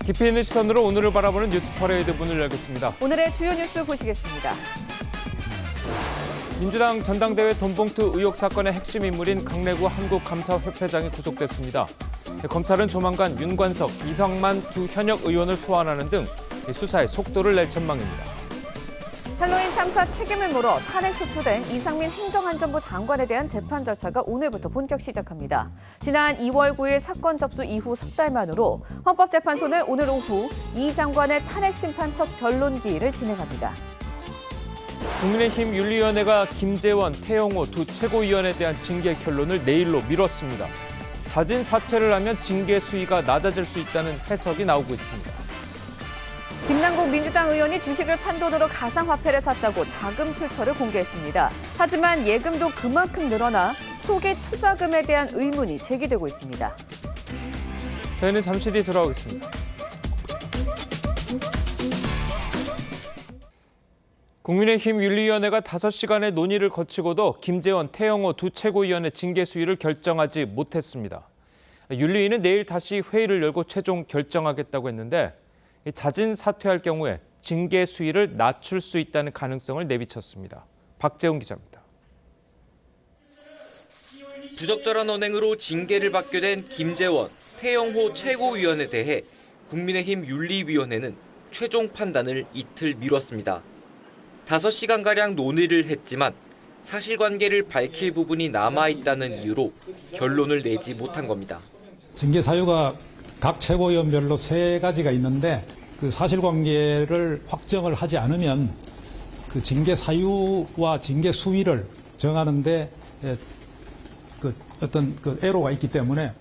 깊이 있는 시선으로 오늘을 바라보는 뉴스 퍼레이드 문을 열겠습니다. 오늘의 주요 뉴스 보시겠습니다. 민주당 전당대회 돈봉투 의혹 사건의 핵심 인물인 강래구 한국감사협회장이 구속됐습니다. 검찰은 조만간 윤관석, 이성만 두 현역 의원을 소환하는 등 수사에 속도를 낼 전망입니다. 할로윈 참사 책임을 물어 탄핵 소추된 이상민 행정안전부 장관에 대한 재판 절차가 오늘부터 본격 시작합니다. 지난 2월 9일 사건 접수 이후 석 달 만으로 헌법재판소는 오늘 오후 이 장관의 탄핵 심판 첫 변론 기일을 진행합니다. 국민의힘 윤리위원회가 김재원, 태영호 두 최고위원에 대한 징계 결론을 내일로 미뤘습니다. 자진 사퇴를 하면 징계 수위가 낮아질 수 있다는 해석이 나오고 있습니다. 김남국 민주당 의원이 주식을 판돈으로 가상화폐를 샀다고 자금 출처를 공개했습니다. 하지만 예금도 그만큼 늘어나 초기 투자금에 대한 의문이 제기되고 있습니다. 저희는 잠시 뒤 돌아오겠습니다. 국민의힘 윤리위원회가 5시간의 논의를 거치고도 김재원, 태영호 두 최고위원의 징계 수위를 결정하지 못했습니다. 윤리위는 내일 다시 회의를 열고 최종 결정하겠다고 했는데 자진 사퇴할 경우에 징계 수위를 낮출 수 있다는 가능성을 내비쳤습니다. 박재훈 기자입니다. 부적절한 언행으로 징계를 받게 된 김재원, 태영호 최고위원에 대해 국민의힘 윤리위원회는 최종 판단을 이틀 미뤘습니다. 5시간가량 논의를 했지만 사실관계를 밝힐 부분이 남아있다는 이유로 결론을 내지 못한 겁니다. 징계 사유가 각 최고위원별로 3가지가 있는데 그 사실관계를 확정을 하지 않으면 그 징계 사유와 징계 수위를 정하는데 어떤 애로가 있기 때문에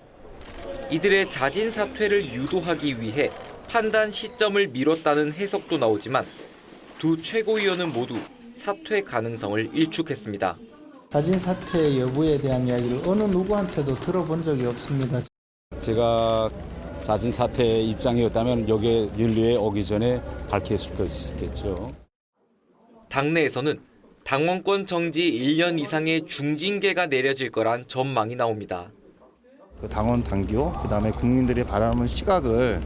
이들의 자진 사퇴를 유도하기 위해 판단 시점을 미뤘다는 해석도 나오지만 두 최고위원은 모두 사퇴 가능성을 일축했습니다. 자진 사퇴 여부에 대한 이야기를 어느 누구한테도 들어본 적이 없습니다. 제가 자진 사퇴 입장이었다면 여기에 윤리에 오기 전에 밝혔을 것이겠죠. 당내에서는 당원권 정지 1년 이상의 중징계가 내려질 거란 전망이 나옵니다. 그 당원 당규, 그다음에 국민들이 바라는 시각을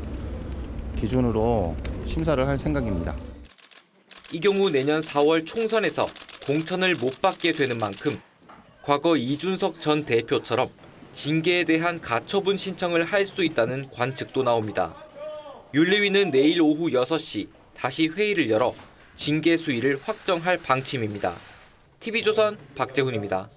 기준으로 심사를 할 생각입니다. 이 경우 내년 4월 총선에서 공천을 못 받게 되는 만큼 과거 이준석 전 대표처럼 징계에 대한 가처분 신청을 할 수 있다는 관측도 나옵니다. 윤리위는 내일 오후 6시 다시 회의를 열어 징계 수위를 확정할 방침입니다. TV조선 박재훈입니다.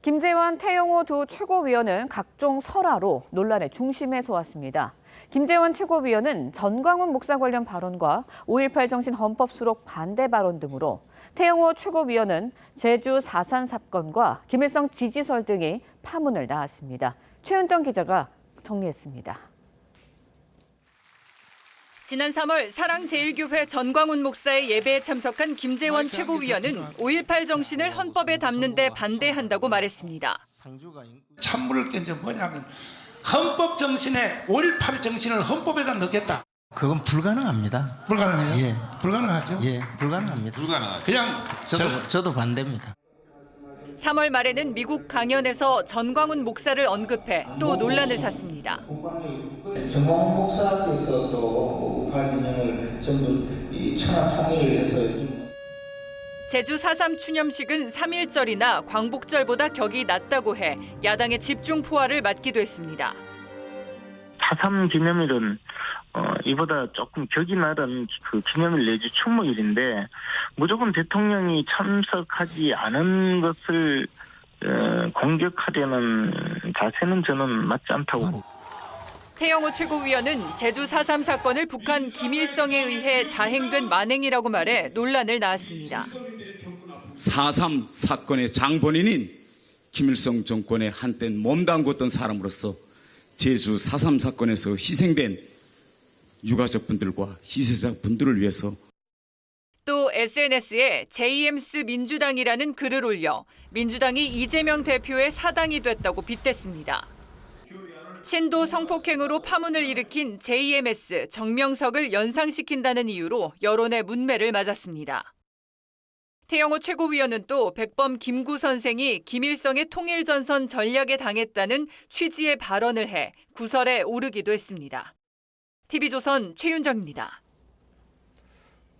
김재원, 태영호 두 최고위원은 각종 설화로 논란의 중심에 서왔습니다. 김재원 최고위원은 전광훈 목사 관련 발언과 5.18 정신 헌법 수록 반대 발언 등으로, 태영호 최고위원은 제주 4.3 사건과 김일성 지지설 등이 파문을 낳았습니다. 최은정 기자가 정리했습니다. 지난 3월 사랑제일교회 전광훈 목사의 예배에 참석한 김재원 최고위원은 5.18 정신을 헌법에 담는 데 반대한다고 말했습니다. 찬물을 깬 게 뭐냐면 헌법 정신에 5.18 정신을 헌법에다 넣겠다. 그건 불가능합니다. 불가능해요? 예. 불가능하죠? 예, 불가능합니다. 그냥 저도 반대입니다. 3월 말에는 미국 강연에서 전광훈 목사를 언급해 또 논란을 샀습니다. 전광훈 목사께서 또 우파 진영을 전부 천하 통일을 해서 제주 4.3 추념식은 3.1절이나 광복절보다 격이 낮다고 해 야당의 집중 포화를 맞기도 했습니다. 4.3 기념일은 이보다 조금 격이 낮은 그 기념일 내지 추모일인데 무조건 대통령이 참석하지 않은 것을 공격하려는 자세는 저는 맞지 않다고 봅니다. 태영호 최고위원은 제주 4.3 사건을 북한 김일성에 의해 자행된 만행이라고 말해 논란을 낳았습니다. 4.3 사건의 장본인인 김일성 정권에 한때 몸담궜던 사람으로서 제주 4.3 사건에서 희생된 유가족 분들과 희생자 분들을 위해서 또 SNS에 JMS 민주당이라는 글을 올려 민주당이 이재명 대표의 사당이 됐다고 빗댔습니다. 신도 성폭행으로 파문을 일으킨 JMS 정명석을 연상시킨다는 이유로 여론의 문매를 맞았습니다. 태영호 최고위원은 또 백범 김구 선생이 김일성의 통일전선 전략에 당했다는 취지의 발언을 해 구설에 오르기도 했습니다. TV조선 최윤정입니다.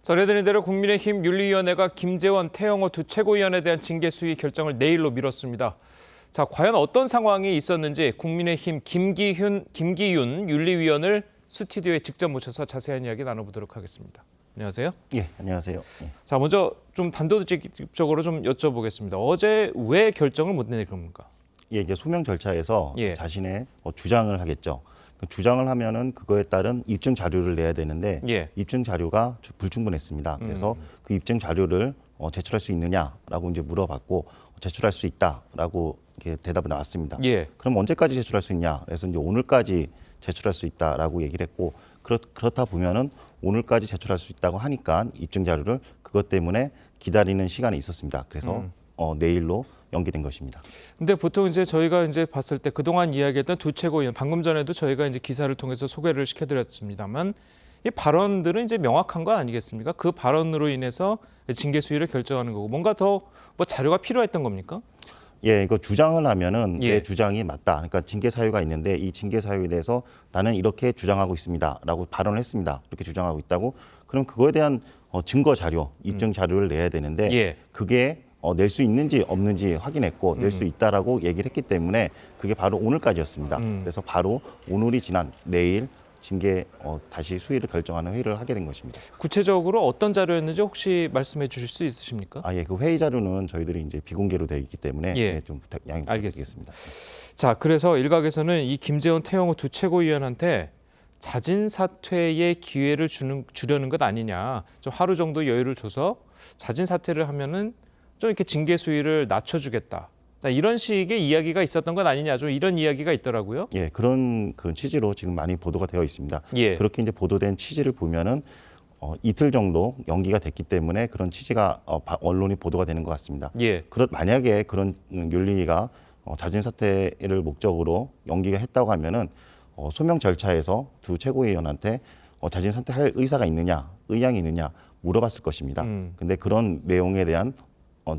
전해드린 대로 국민의힘 윤리위원회가 김재원, 태영호 두 최고위원에 대한 징계 수위 결정을 내일로 미뤘습니다. 자, 과연 어떤 상황이 있었는지 국민의힘 김기윤 윤리위원을 스튜디오에 직접 모셔서 자세한 이야기 나눠보도록 하겠습니다. 안녕하세요. 예, 안녕하세요. 예. 자, 먼저 좀 단도직입적으로 좀 여쭤보겠습니다. 어제 왜 결정을 못 내릴 겁니까? 예, 이제 소명 절차에서 예. 자신의 주장을 하겠죠. 그 주장을 하면은 그거에 따른 입증 자료를 내야 되는데 예. 입증 자료가 불충분했습니다. 그래서 그 입증 자료를 제출할 수 있느냐라고 이제 물어봤고 제출할 수 있다라고 이렇게 대답이 나왔습니다. 예. 그럼 언제까지 제출할 수 있냐? 그래서 이제 오늘까지 제출할 수 있다라고 얘기를 했고 그렇다 보면은 오늘까지 제출할 수 있다고 하니까 입증 자료를 그것 때문에 기다리는 시간이 있었습니다. 그래서 내일로 연기된 것입니다. 근데 보통 이제 저희가 이제 봤을 때 그동안 이야기했던 두 최고위원, 방금 전에도 저희가 이제 기사를 통해서 소개를 시켜드렸습니다만 이 발언들은 이제 명확한 거 아니겠습니까? 그 발언으로 인해서 징계 수위를 결정하는 거고 뭔가 더 뭐 자료가 필요했던 겁니까? 예, 이거 주장을 하면은 예. 내 주장이 맞다. 그러니까 징계 사유가 있는데 이 징계 사유에 대해서 나는 이렇게 주장하고 있습니다라고 발언을 했습니다. 이렇게 주장하고 있다고. 그럼 그거에 대한 증거 자료, 입증 자료를 내야 되는데 예. 그게 낼 수 있는지 없는지 확인했고 낼 수 있다라고 얘기를 했기 때문에 그게 바로 오늘까지였습니다. 그래서 바로 오늘이 지난 내일 징계 다시 수위를 결정하는 회의를 하게 된 것입니다. 구체적으로 어떤 자료였는지 혹시 말씀해 주실 수 있으십니까? 예, 그 회의 자료는 저희들이 이제 비공개로 되어 있기 때문에 예. 좀 양해 부탁드리겠습니다. 자, 그래서 일각에서는 이 김재원, 태영호 두 최고위원한테 자진 사퇴의 기회를 주려는 것 아니냐. 좀 하루 정도 여유를 줘서 자진 사퇴를 하면은 좀 이렇게 징계 수위를 낮춰주겠다. 이런 식의 이야기가 있었던 것 아니냐. 좀 이런 이야기가 있더라고요. 예, 그런 그 취지로 지금 많이 보도가 되어 있습니다. 예. 그렇게 이제 보도된 취지를 보면은 이틀 정도 연기가 됐기 때문에 그런 취지가 언론이 보도가 되는 것 같습니다. 예. 만약에 그런 윤리위가 자진 사퇴를 목적으로 연기가 했다고 하면은 소명 절차에서 두 최고위원한테 자진 사퇴할 의사가 있느냐, 의향이 있느냐 물어봤을 것입니다. 근데 그런 내용에 대한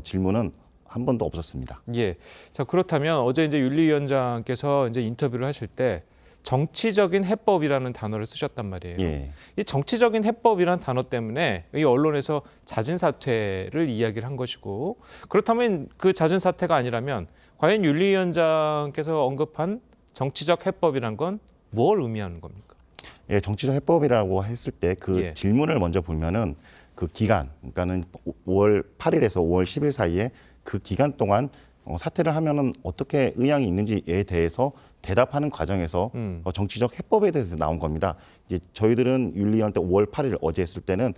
질문은 한 번도 없었습니다. 예. 자, 그렇다면 어제 이제 윤리위원장께서 이제 인터뷰를 하실 때 정치적인 해법이라는 단어를 쓰셨단 말이에요. 예. 이 정치적인 해법이라는 단어 때문에 이 언론에서 자진 사퇴를 이야기를 한 것이고 그렇다면 그 자진 사퇴가 아니라면 과연 윤리위원장께서 언급한 정치적 해법이란 건 뭘 의미하는 겁니까? 예, 정치적 해법이라고 했을 때 그 예. 질문을 먼저 보면은 그 기간, 그러니까는 5월 8일에서 5월 10일 사이에 그 기간 동안 사퇴를 하면은 어떻게 의향이 있는지에 대해서 대답하는 과정에서 정치적 해법에 대해서 나온 겁니다. 이제 저희들은 윤리위원 때 5월 8일 어제 했을 때는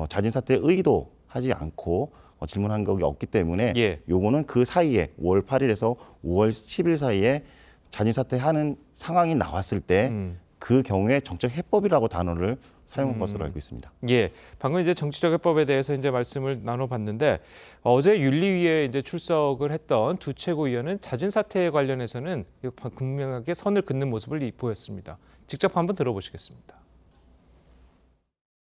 자진 사퇴 의도하지 않고 질문한 적이 없기 때문에 예. 요거는 그 사이에 5월 8일에서 5월 10일 사이에 자진 사퇴하는 상황이 나왔을 때 그 경우에 정책 해법이라고 단어를 사용한 것으로 알고 있습니다. 예, 방금 이제 정치적 해법에 대해서 이제 말씀을 나눠봤는데 어제 윤리위에 이제 출석을 했던 두 최고위원은 자진 사퇴에 관련해서는 분명하게 선을 긋는 모습을 보였습니다. 직접 한번 들어보시겠습니다.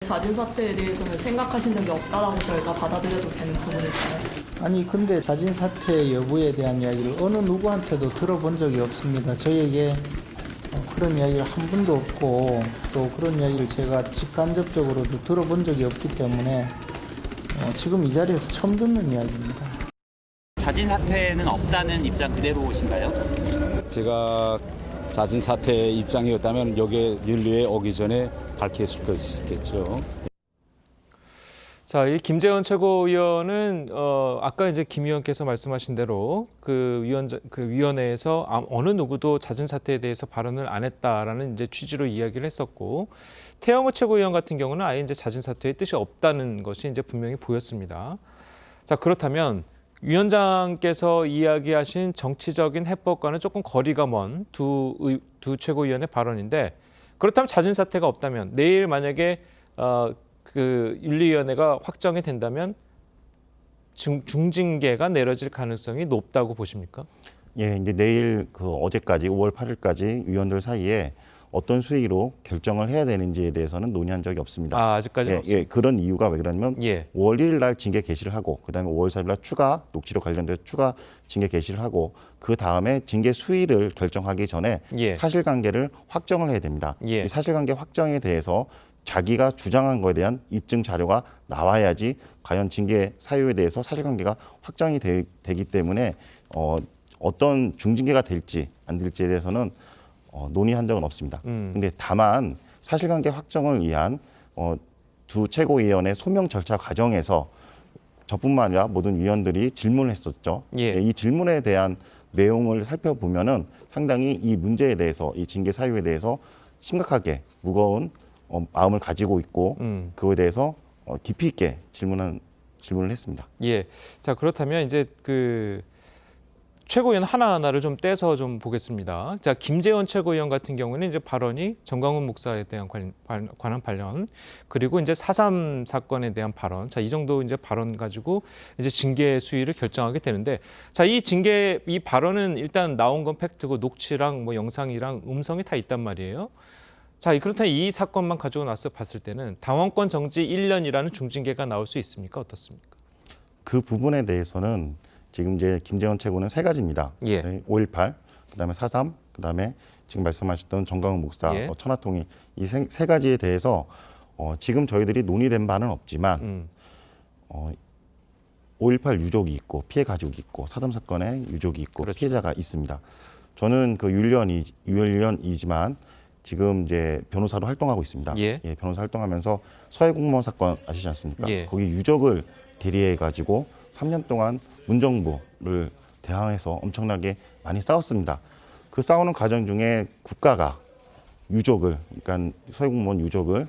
자진 사퇴에 대해서는 생각하신 적이 없다라고 저희가 받아들여도 되는 부분일까요? 아니 근데 자진 사퇴 여부에 대한 이야기를 어느 누구한테도 들어본 적이 없습니다. 저에게 그런 이야기를 한 번도 없고 또 그런 이야기를 제가 직간접적으로도 들어본 적이 없기 때문에 지금 이 자리에서 처음 듣는 이야기입니다. 자진 사퇴는 없다는 입장 그대로신가요? 제가 자진 사퇴 입장이었다면 여기에 윤리에 오기 전에 밝혔을 것이겠죠. 자, 이 김재원 최고위원은 아까 이제 김 의원께서 말씀하신 대로 그 위원회에서 어느 누구도 자진 사퇴에 대해서 발언을 안 했다라는 이제 취지로 이야기를 했었고 태영호 최고위원 같은 경우는 아예 이제 자진 사퇴의 뜻이 없다는 것이 이제 분명히 보였습니다. 자, 그렇다면 위원장께서 이야기하신 정치적인 해법과는 조금 거리가 먼 두 최고위원의 발언인데 그렇다면 자진 사퇴가 없다면 내일 만약에 그 윤리위원회가 확정이 된다면 중징계가 내려질 가능성이 높다고 보십니까? 예, 이제 내일 그 어제까지 5월 8일까지 위원들 사이에 어떤 수위로 결정을 해야 되는지에 대해서는 논의한 적이 없습니다. 아직까지는 없습니다. 그런 이유가 왜 그러냐면 예. 5월 1일 날 징계 개시를 하고 그다음에 5월 4일 날 추가 녹취록 관련돼서 추가 징계 개시를 하고 그 다음에 징계 수위를 결정하기 전에 예. 사실관계를 확정을 해야 됩니다. 예. 이 사실관계 확정에 대해서 자기가 주장한 거에 대한 입증 자료가 나와야지 과연 징계 사유에 대해서 사실관계가 확정이 되기 때문에 어떤 중징계가 될지 안 될지에 대해서는 논의한 적은 없습니다. 근데 다만 사실관계 확정을 위한 두 최고위원회 소명 절차 과정에서 저뿐만 아니라 모든 위원들이 질문을 했었죠. 예. 이 질문에 대한 내용을 살펴보면은 상당히 이 문제에 대해서 이 징계 사유에 대해서 심각하게 무거운 마음을 가지고 있고 그거에 대해서 깊이 있게 질문을 했습니다. 예. 자, 그렇다면 이제 그 최고위원 하나하나를 좀 떼서 좀 보겠습니다. 자, 김재원 최고위원 같은 경우는 이제 발언이 정광훈 목사에 대한 관한 발언, 그리고 이제 4.3 사건에 대한 발언. 자, 이 정도 이제 발언 가지고 이제 징계 수위를 결정하게 되는데, 자, 이 발언은 일단 나온 건 팩트고 녹취랑 뭐 영상이랑 음성이 다 있단 말이에요. 자, 그렇다면 이 사건만 가지고 나서 봤을 때는 당원권 정지 1년이라는 중징계가 나올 수 있습니까? 어떻습니까? 그 부분에 대해서는 지금 이제 김재원 최고는 세 가지입니다. 예. 5.18, 그다음에 4.3, 그다음에 지금 말씀하셨던 정광훈 목사, 예. 천하통일 이 세 가지에 대해서 지금 저희들이 논의된 바는 없지만 5.18 유족이 있고 피해 가족이 있고 4.3 사건의 유족이 있고 그렇죠. 피해자가 있습니다. 저는 그 유일위원이지만 지금 이제 변호사로 활동하고 있습니다. 예. 변호사 활동하면서 서해 공무원 사건 아시지 않습니까? 예. 거기 유족을 대리해 가지고 3년 동안 문정부를 대항해서 엄청나게 많이 싸웠습니다. 그 싸우는 과정 중에 국가가 유족을, 그러니까 서해 공무원 유족을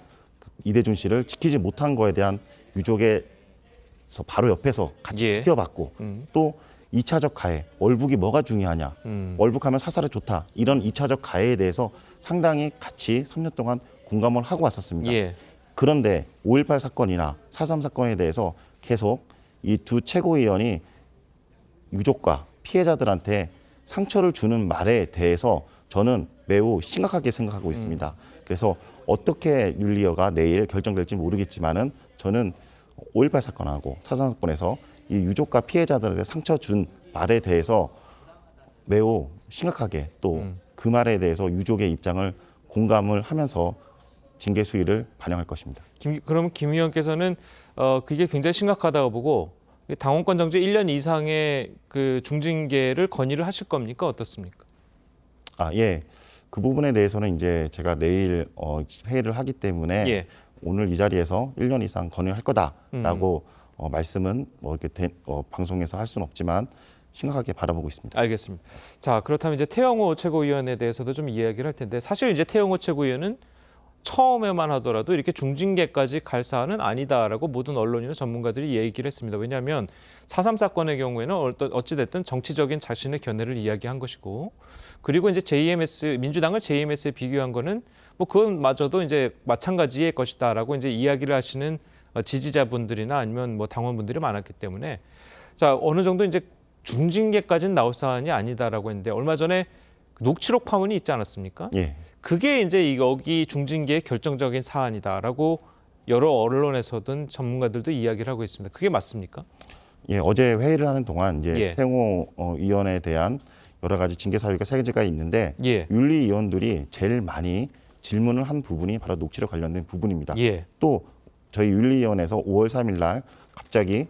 이대준 씨를 지키지 못한 거에 대한 유족에서 바로 옆에서 같이 예. 지켜봤고 또 2차적 가해, 월북이 뭐가 중요하냐, 월북하면 사살에 좋다 이런 2차적 가해에 대해서 상당히 같이 3년 동안 공감을 하고 왔었습니다. 예. 그런데 5.18 사건이나 4.3 사건에 대해서 계속 이 두 최고위원이 유족과 피해자들한테 상처를 주는 말에 대해서 저는 매우 심각하게 생각하고 있습니다. 그래서 어떻게 윤리위가 내일 결정될지 모르겠지만은 저는 5.18 사건하고 4.3 사건에서 이 유족과 피해자들한테 상처 준 말에 대해서 매우 심각하게 또 그 말에 대해서 유족의 입장을 공감을 하면서 징계 수위를 반영할 것입니다. 그럼 김 의원께서는 그게 굉장히 심각하다고 보고 당원권 정지 1년 이상의 그 중징계를 건의를 하실 겁니까? 어떻습니까? 예. 그 부분에 대해서는 이제 제가 내일 회의를 하기 때문에 예. 오늘 이 자리에서 1년 이상 건의할 거다라고 말씀은 뭐 이렇게 방송에서 할 수는 없지만 심각하게 바라보고 있습니다. 알겠습니다. 자, 그렇다면 이제 태영호 최고위원에 대해서도 좀 이야기를 할 텐데 사실 이제 태영호 최고위원은 처음에만 하더라도 이렇게 중징계까지 갈 사안은 아니다라고 모든 언론이나 전문가들이 얘기를 했습니다. 왜냐하면 4.3 사건의 경우에는 어찌됐든 정치적인 자신의 견해를 이야기한 것이고 그리고 이제 민주당을 JMS에 비교한 거는 뭐 그것마저도 이제 마찬가지의 것이다라고 이제 이야기를 하시는 지지자분들이나 아니면 뭐 당원분들이 많았기 때문에 자, 어느 정도 이제 중징계까지는 나올 사안이 아니다라고 했는데 얼마 전에 녹취록 파문이 있지 않았습니까? 예. 그게 이제 여기 중징계의 결정적인 사안이다라고 여러 언론에서든 전문가들도 이야기를 하고 있습니다. 그게 맞습니까? 예, 어제 회의를 하는 동안 이제 예. 태영호 위원에 대한 여러 가지 징계 사유가 세 가지가 있는데 예. 윤리위원들이 제일 많이 질문을 한 부분이 바로 녹취록 관련된 부분입니다. 예. 또 저희 윤리위원회에서 5월 3일 날 갑자기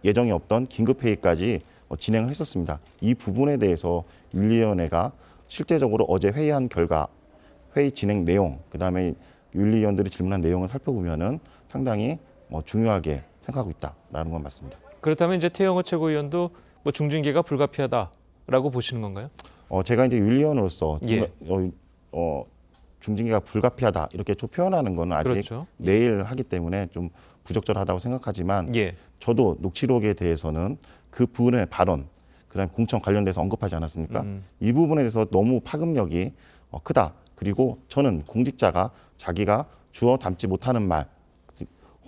예정이 없던 긴급 회의까지 진행을 했었습니다. 이 부분에 대해서 윤리위원회가 실제적으로 어제 회의한 결과, 회의 진행 내용, 그다음에 윤리위원들이 질문한 내용을 살펴보면은 상당히 중요하게 생각하고 있다라는 건 맞습니다. 그렇다면 이제 태영호 최고위원도 뭐 중징계가 불가피하다라고 보시는 건가요? 제가 이제 윤리위원으로서 예. 중징계가 불가피하다 이렇게 좀 표현하는 거는 아직 그렇죠. 내일 하기 때문에 좀 부적절하다고 생각하지만 예. 저도 녹취록에 대해서는 그 부분의 발언, 그다음에 공천 관련돼서 언급하지 않았습니까? 이 부분에 대해서 너무 파급력이 크다. 그리고 저는 공직자가 자기가 주어 담지 못하는 말,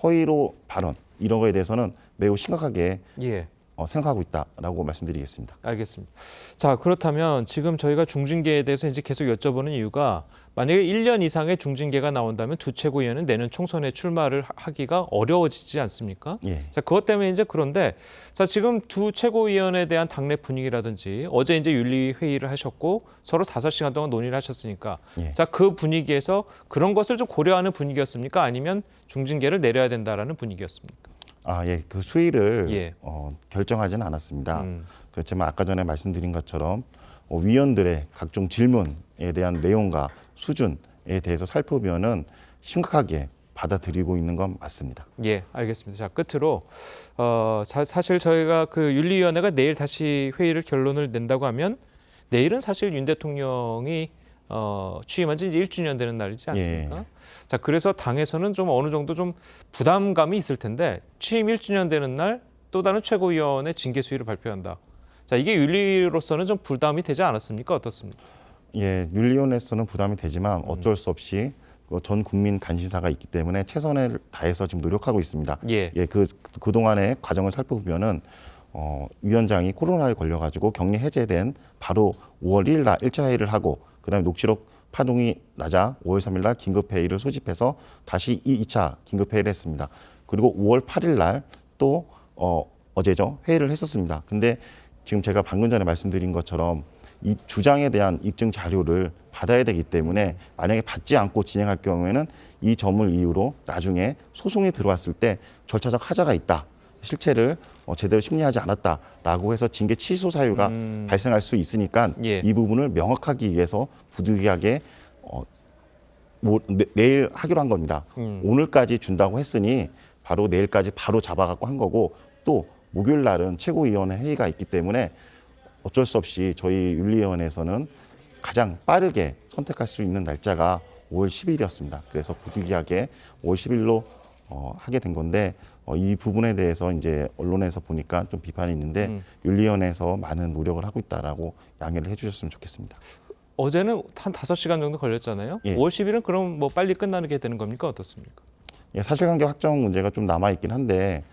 허위로 발언 이런 거에 대해서는 매우 심각하게 예. 생각하고 있다라고 말씀드리겠습니다. 알겠습니다. 자, 그렇다면 지금 저희가 중징계에 대해서 이제 계속 여쭤보는 이유가 만약에 1년 이상의 중징계가 나온다면 두 최고위원은 내년 총선에 출마를 하기가 어려워지지 않습니까? 예. 자, 그것 때문에 이제 그런데 자, 지금 두 최고위원에 대한 당내 분위기라든지 어제 이제 윤리 회의를 하셨고 서로 5시간 동안 논의를 하셨으니까 예. 자, 그 분위기에서 그런 것을 좀 고려하는 분위기였습니까? 아니면 중징계를 내려야 된다라는 분위기였습니까? 예, 그 수위를 예. 결정하지는 않았습니다. 그렇지만 아까 전에 말씀드린 것처럼 위원들의 각종 질문에 대한 내용과 수준에 대해서 살펴보면은 심각하게 받아들이고 있는 건 맞습니다. 예, 알겠습니다. 자, 끝으로 사실 저희가 그 윤리위원회가 내일 다시 회의를 결론을 낸다고 하면 내일은 사실 윤 대통령이 취임한 지 1주년 되는 날이지 않습니까? 예. 자, 그래서 당에서는 좀 어느 정도 좀 부담감이 있을 텐데 취임 1주년 되는 날 또 다른 최고위원회 징계 수위를 발표한다. 자, 이게 윤리로서는 좀 부담이 되지 않았습니까? 어떻습니까? 예, 윤리위원회에서는 부담이 되지만 어쩔 수 없이 전 국민 간신사가 있기 때문에 최선을 다해서 지금 노력하고 있습니다. 예. 그동안의 과정을 살펴보면은 위원장이 코로나에 걸려가지고 격리 해제된 바로 5월 1일 날 1차 회의를 하고 그다음에 녹취록 파동이 나자 5월 3일 날 긴급회의를 소집해서 다시 2차 긴급회의를 했습니다. 그리고 5월 8일 날 또 어제죠 회의를 했었습니다. 근데 지금 제가 방금 전에 말씀드린 것처럼 이 주장에 대한 입증 자료를 받아야 되기 때문에 만약에 받지 않고 진행할 경우에는 이 점을 이유로 나중에 소송이 들어왔을 때 절차적 하자가 있다. 실체를 제대로 심리하지 않았다라고 해서 징계 취소 사유가 발생할 수 있으니까 예. 이 부분을 명확하기 위해서 부득이하게 내일 하기로 한 겁니다. 오늘까지 준다고 했으니 바로 내일까지 바로 잡아갖고 한 거고 또 목요일 날은 최고위원회 회의가 있기 때문에 어쩔 수 없이 저희 윤리위원회에서는 가장 빠르게 선택할 수 있는 날짜가 5월 10일이었습니다. 그래서 부득이하게 5월 10일로 하게 된 건데 이 부분에 대해서 이제 언론에서 보니까 좀 비판이 있는데 윤리위원회에서 많은 노력을 하고 있다라고 양해를 해주셨으면 좋겠습니다. 어제는 한 5시간 정도 걸렸잖아요. 예. 5월 10일은 그럼 뭐 빨리 끝나게 되는 겁니까? 어떻습니까? 예, 사실관계 확정 문제가 좀 남아있긴 한데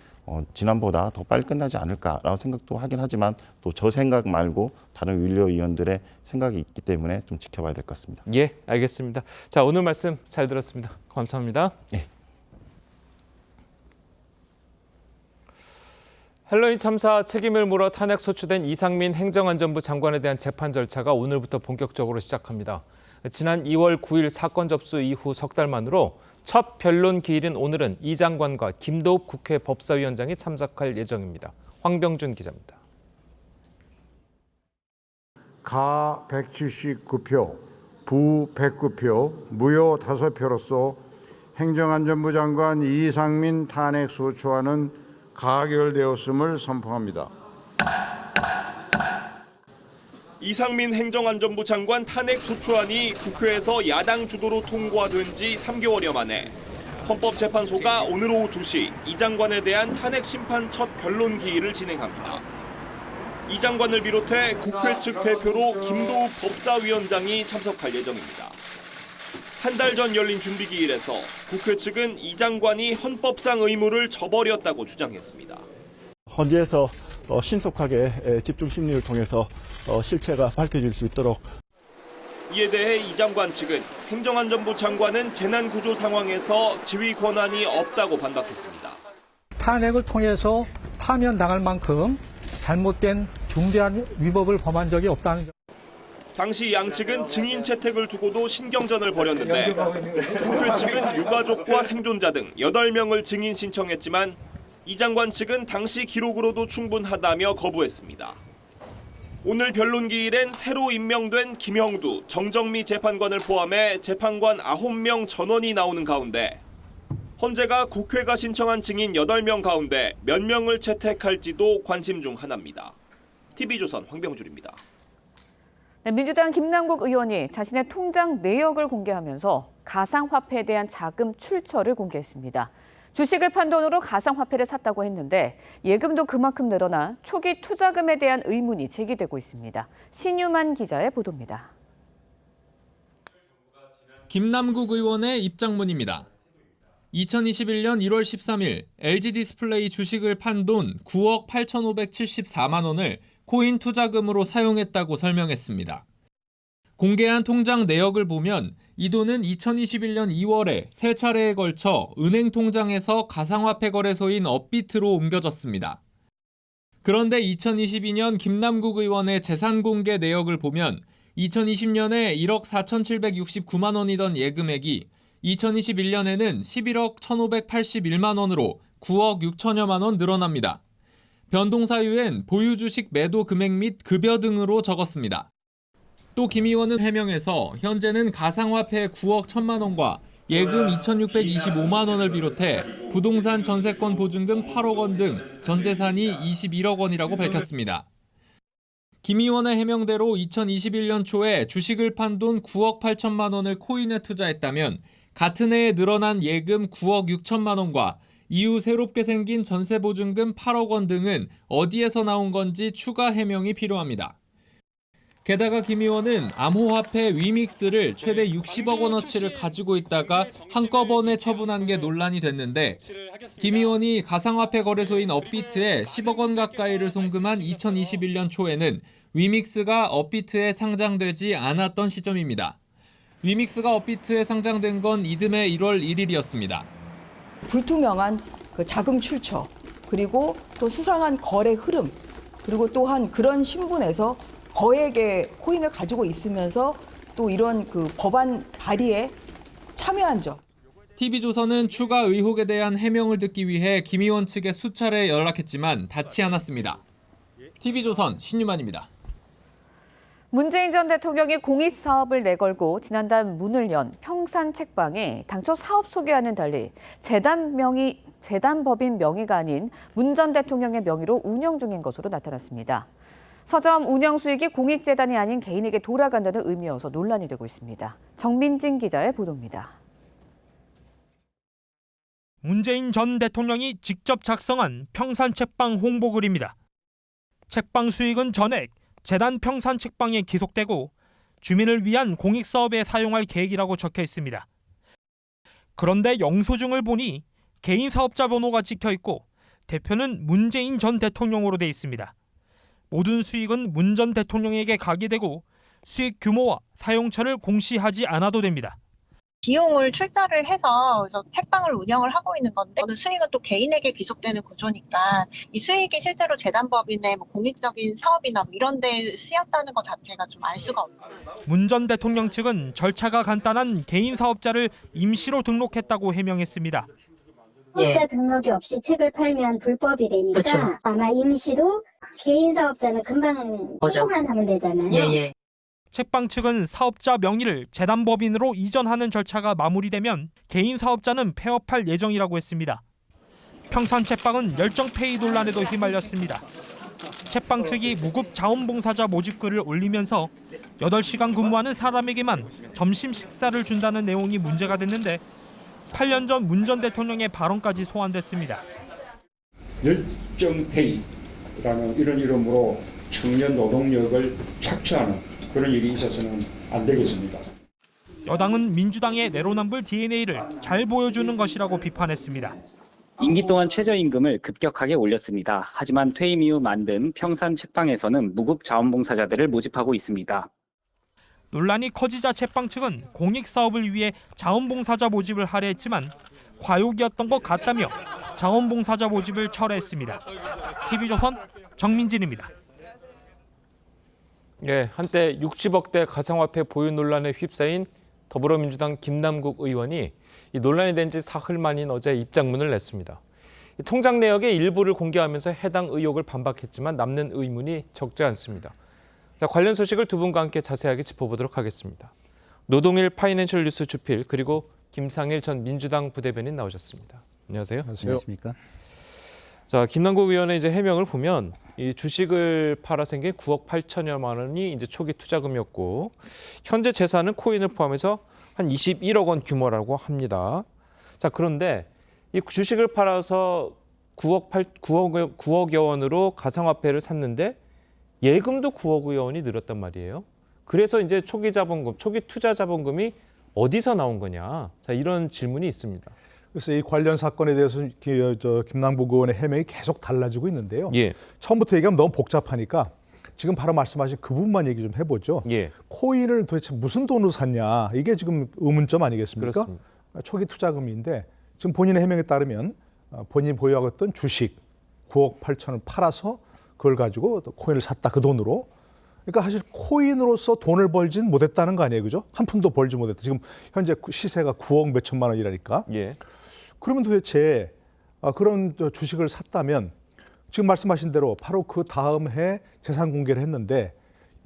지난보다 더 빨리 끝나지 않을까라고 생각도 하긴 하지만 또 저 생각 말고 다른 윤리위원들의 생각이 있기 때문에 좀 지켜봐야 될 것 같습니다. 예, 알겠습니다. 자, 오늘 말씀 잘 들었습니다. 감사합니다. 예. 헬로윈 참사 책임을 물어 탄핵 소추된 이상민 행정안전부 장관에 대한 재판 절차가 오늘부터 본격적으로 시작합니다. 지난 2월 9일 사건 접수 이후 석 달 만으로 첫 변론 기일인 오늘은 이 장관과 김도읍 국회 법사위원장이 참석할 예정입니다. 황병준 기자입니다. 가 179표, 부 109표, 무효 5표로서 행정안전부 장관 이상민 탄핵 소추안은 가결되었음을 선포합니다. 이상민 행정안전부 장관 탄핵 소추안이 국회에서 야당 주도로 통과된 지 3개월여 만에 헌법재판소가 오늘 오후 2시 이 장관에 대한 탄핵 심판 첫 변론 기일을 진행합니다. 이 장관을 비롯해 국회 측 대표로 김도읍 법사위원장이 참석할 예정입니다. 한 달 전 열린 준비기일에서 국회 측은 이 장관이 헌법상 의무를 저버렸다고 주장했습니다. 헌재에서 신속하게 집중 심리를 통해서 실체가 밝혀질 수 있도록. 이에 대해 이 장관 측은 행정안전부 장관은 재난구조 상황에서 지휘 권한이 없다고 반박했습니다. 탄핵을 통해서 파면당할 만큼 잘못된 중대한 위법을 범한 적이 없다는 점. 당시 양 측은 증인 채택을 두고도 신경전을 벌였는데 국회 측은 유가족과 생존자 등 8명을 증인 신청했지만 이 장관 측은 당시 기록으로도 충분하다며 거부했습니다. 오늘 변론 기일엔 새로 임명된 김형두, 정정미 재판관을 포함해 재판관 9명 전원이 나오는 가운데 헌재가 국회가 신청한 증인 8명 가운데 몇 명을 채택할지도 관심 중 하나입니다. TV조선 황병준입니다. 민주당 김남국 의원이 자신의 통장 내역을 공개하면서 가상화폐에 대한 자금 출처를 공개했습니다. 주식을 판 돈으로 가상화폐를 샀다고 했는데 예금도 그만큼 늘어나 초기 투자금에 대한 의문이 제기되고 있습니다. 신유만 기자의 보도입니다. 김남국 의원의 입장문입니다. 2021년 1월 13일 LG 디스플레이 주식을 판 돈 9억 8,574만 원을 코인 투자금으로 사용했다고 설명했습니다. 공개한 통장 내역을 보면 이 돈은 2021년 2월에 세 차례에 걸쳐 은행 통장에서 가상화폐 거래소인 업비트로 옮겨졌습니다. 그런데 2022년 김남국 의원의 재산 공개 내역을 보면 2020년에 1억 4,769만 원이던 예금액이 2021년에는 11억 1,581만 원으로 9억 6천여만 원 늘어납니다. 변동 사유엔 보유 주식 매도 금액 및 급여 등으로 적었습니다. 또 김 의원은 해명에서 현재는 가상화폐 9억 1천만 원과 예금 2,625만 원을 비롯해 부동산 전세권 보증금 8억 원 등 전 재산이 21억 원이라고 밝혔습니다. 김 의원의 해명대로 2021년 초에 주식을 판 돈 9억 8천만 원을 코인에 투자했다면 같은 해에 늘어난 예금 9억 6천만 원과 이후 새롭게 생긴 전세보증금 8억 원 등은 어디에서 나온 건지 추가 해명이 필요합니다. 게다가 김 의원은 암호화폐 위믹스를 최대 60억 원어치를 가지고 있다가 한꺼번에 처분한 게 논란이 됐는데 김 의원이 가상화폐 거래소인 업비트에 10억 원 가까이를 송금한 2021년 초에는 위믹스가 업비트에 상장되지 않았던 시점입니다. 위믹스가 업비트에 상장된 건 이듬해 1월 1일이었습니다. 불투명한 그 자금 출처, 그리고 또 수상한 거래 흐름, 그리고 또한 그런 신분에서 거액의 코인을 가지고 있으면서 또 이런 그 법안 발의에 참여한 점. TV조선은 추가 의혹에 대한 해명을 듣기 위해 김 의원 측에 수차례 연락했지만 닿지 않았습니다. TV조선 신유만입니다. 문재인 전 대통령이 공익사업을 내걸고 지난달 문을 연 평산책방에 당초 사업 소개와는 달리 재단법인 명의가 아닌 문 전 대통령의 명의로 운영 중인 것으로 나타났습니다. 서점 운영 수익이 공익재단이 아닌 개인에게 돌아간다는 의미여서 논란이 되고 있습니다. 정민진 기자의 보도입니다. 문재인 전 대통령이 직접 작성한 평산책방 홍보글입니다. 책방 수익은 전액 재단 평산책방에 기속되고 주민을 위한 공익사업에 사용할 계획이라고 적혀 있습니다. 그런데 영수증을 보니 개인 사업자 번호가 찍혀 있고 대표는 문재인 전 대통령으로 돼 있습니다. 모든 수익은 문 전 대통령에게 가게 되고 수익 규모와 사용처를 공시하지 않아도 됩니다. 비용을 출자를 해서 그래서 책방을 운영을 하고 있는 건데 수익은 또 개인에게 귀속되는 구조니까 이 수익이 실제로 재단법인의 공익적인 사업이나 이런 데 쓰였다는 것 자체가 좀 알 수가 없어요. 문 전 대통령 측은 절차가 간단한 개인 사업자를 임시로 등록했다고 해명했습니다. 사업자 등록이 없이 책을 팔면 불법이 되니까 그쵸. 아마 임시로 개인 사업자는 금방 출고만 하면 되잖아요. 책방 측은 사업자 명의를 재단법인으로 이전하는 절차가 마무리되면 개인 사업자는 폐업할 예정이라고 했습니다. 평산책방은 열정페이 논란에도 휘말렸습니다. 책방 측이 무급 자원봉사자 모집글을 올리면서 8시간 근무하는 사람에게만 점심 식사를 준다는 내용이 문제가 됐는데 8년 전 문 전 대통령의 발언까지 소환됐습니다. 열정페이라는 이런 이름으로 청년 노동력을 착취하는 그런 일이 있어서는 안 되겠습니다. 여당은 민주당의 내로남불 DNA를 잘 보여주는 것이라고 비판했습니다. 임기 동안 최저임금을 급격하게 올렸습니다. 하지만 퇴임 이후 만든 평산책방에서는 무급 자원봉사자들을 모집하고 있습니다. 논란이 커지자 책방 측은 공익사업을 위해 자원봉사자 모집을 하려 했지만 과욕이었던 것 같다며 자원봉사자 모집을 철회했습니다. TV조선 정민진입니다. 예, 한때 60억대 가상화폐 보유 논란에 휩싸인 더불어민주당 김남국 의원이 이 논란이 된 지 사흘 만인 어제 입장문을 냈습니다. 통장 내역의 일부를 공개하면서 해당 의혹을 반박했지만 남는 의문이 적지 않습니다. 자, 관련 소식을 두 분과 함께 자세하게 짚어보도록 하겠습니다. 노동일 파이낸셜 뉴스 주필 그리고 김상일 전 민주당 부대변인 나오셨습니다. 안녕하세요. 안녕하십니까. 자, 김남국 의원의 이제 해명을 보면 이 주식을 팔아 생긴 9억 8천여만 원이 이제 초기 투자금이었고 현재 재산은 코인을 포함해서 한 21억 원 규모라고 합니다. 자, 그런데 이 주식을 팔아서 9억여 원으로 가상화폐를 샀는데 예금도 9억여 원이 늘었단 말이에요. 그래서 이제 초기 투자 자본금이 어디서 나온 거냐? 자, 이런 질문이 있습니다. 그래서 이 관련 사건에 대해서 김남국 의원의 해명이 계속 달라지고 있는데요. 예. 처음부터 얘기하면 너무 복잡하니까 지금 바로 말씀하신 그 부분만 얘기 좀 해보죠. 예. 코인을 도대체 무슨 돈으로 샀냐, 이게 지금 의문점 아니겠습니까? 그렇습니다. 초기 투자금인데 지금 본인의 해명에 따르면 본인이 보유하고 있던 주식 9억 8천을 팔아서 그걸 가지고 코인을 샀다, 그 돈으로. 그러니까 사실 코인으로서 돈을 벌진 못했다는 거 아니에요, 그죠? 한 푼도 벌지 못했다. 지금 현재 시세가 9억 몇 천만 원이라니까. 예. 그러면 도대체 그런 주식을 샀다면 지금 말씀하신 대로 바로 그 다음 해 재산 공개를 했는데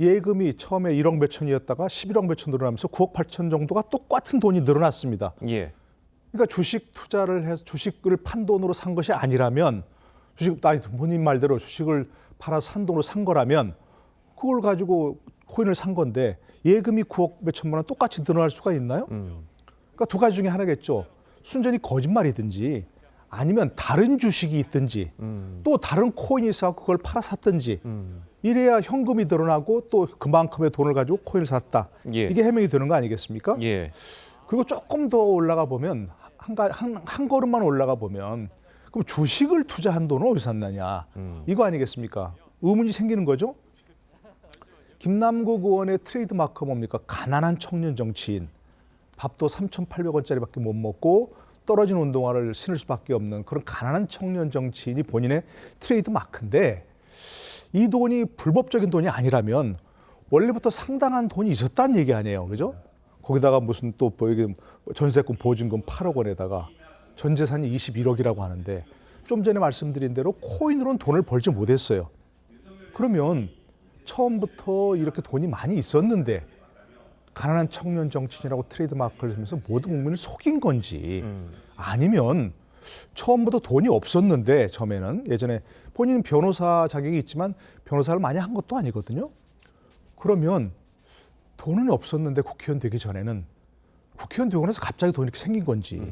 예금이 처음에 1억 몇 천이었다가 11억 몇 천 늘어나면서 9억 8천 정도가 똑같은 돈이 늘어났습니다. 예. 그러니까 주식 투자를 해서 주식을 판 돈으로 산 것이 아니라면 본인 말대로 주식을 팔아서 산 돈으로 산 거라면 그걸 가지고 코인을 산 건데 예금이 9억 몇 천만 원 똑같이 늘어날 수가 있나요? 그러니까 두 가지 중에 하나겠죠. 순전히 거짓말이든지 아니면 다른 주식이 있든지 또 다른 코인이 있어서 그걸 팔아 샀든지 이래야 현금이 늘어나고 또 그만큼의 돈을 가지고 코인을 샀다. 예. 이게 해명이 되는 거 아니겠습니까? 예. 그리고 조금 더 올라가 보면 한 걸음만 올라가 보면 그럼 주식을 투자한 돈은 어디서 샀느냐 이거 아니겠습니까? 의문이 생기는 거죠. 김남국 의원의 트레이드 마크가 뭡니까? 가난한 청년 정치인. 밥도 3,800원짜리밖에 못 먹고 떨어진 운동화를 신을 수밖에 없는 그런 가난한 청년 정치인이 본인의 트레이드 마크인데 이 돈이 불법적인 돈이 아니라면 원래부터 상당한 돈이 있었다는 얘기 아니에요, 그죠? 거기다가 무슨 또 전세금 보증금 8억 원에다가 전 재산이 21억이라고 하는데 좀 전에 말씀드린 대로 코인으로는 돈을 벌지 못했어요. 그러면 처음부터 이렇게 돈이 많이 있었는데 가난한 청년 정치인이라고 트레이드 마크를 쓰면서 모든 국민을 속인 건지 아니면 처음부터 돈이 없었는데 처음에는 예전에 본인은 변호사 자격이 있지만 변호사를 많이 한 것도 아니거든요. 그러면 돈은 없었는데 국회의원 되기 전에는 국회의원 되고 나서 갑자기 돈이 이렇게 생긴 건지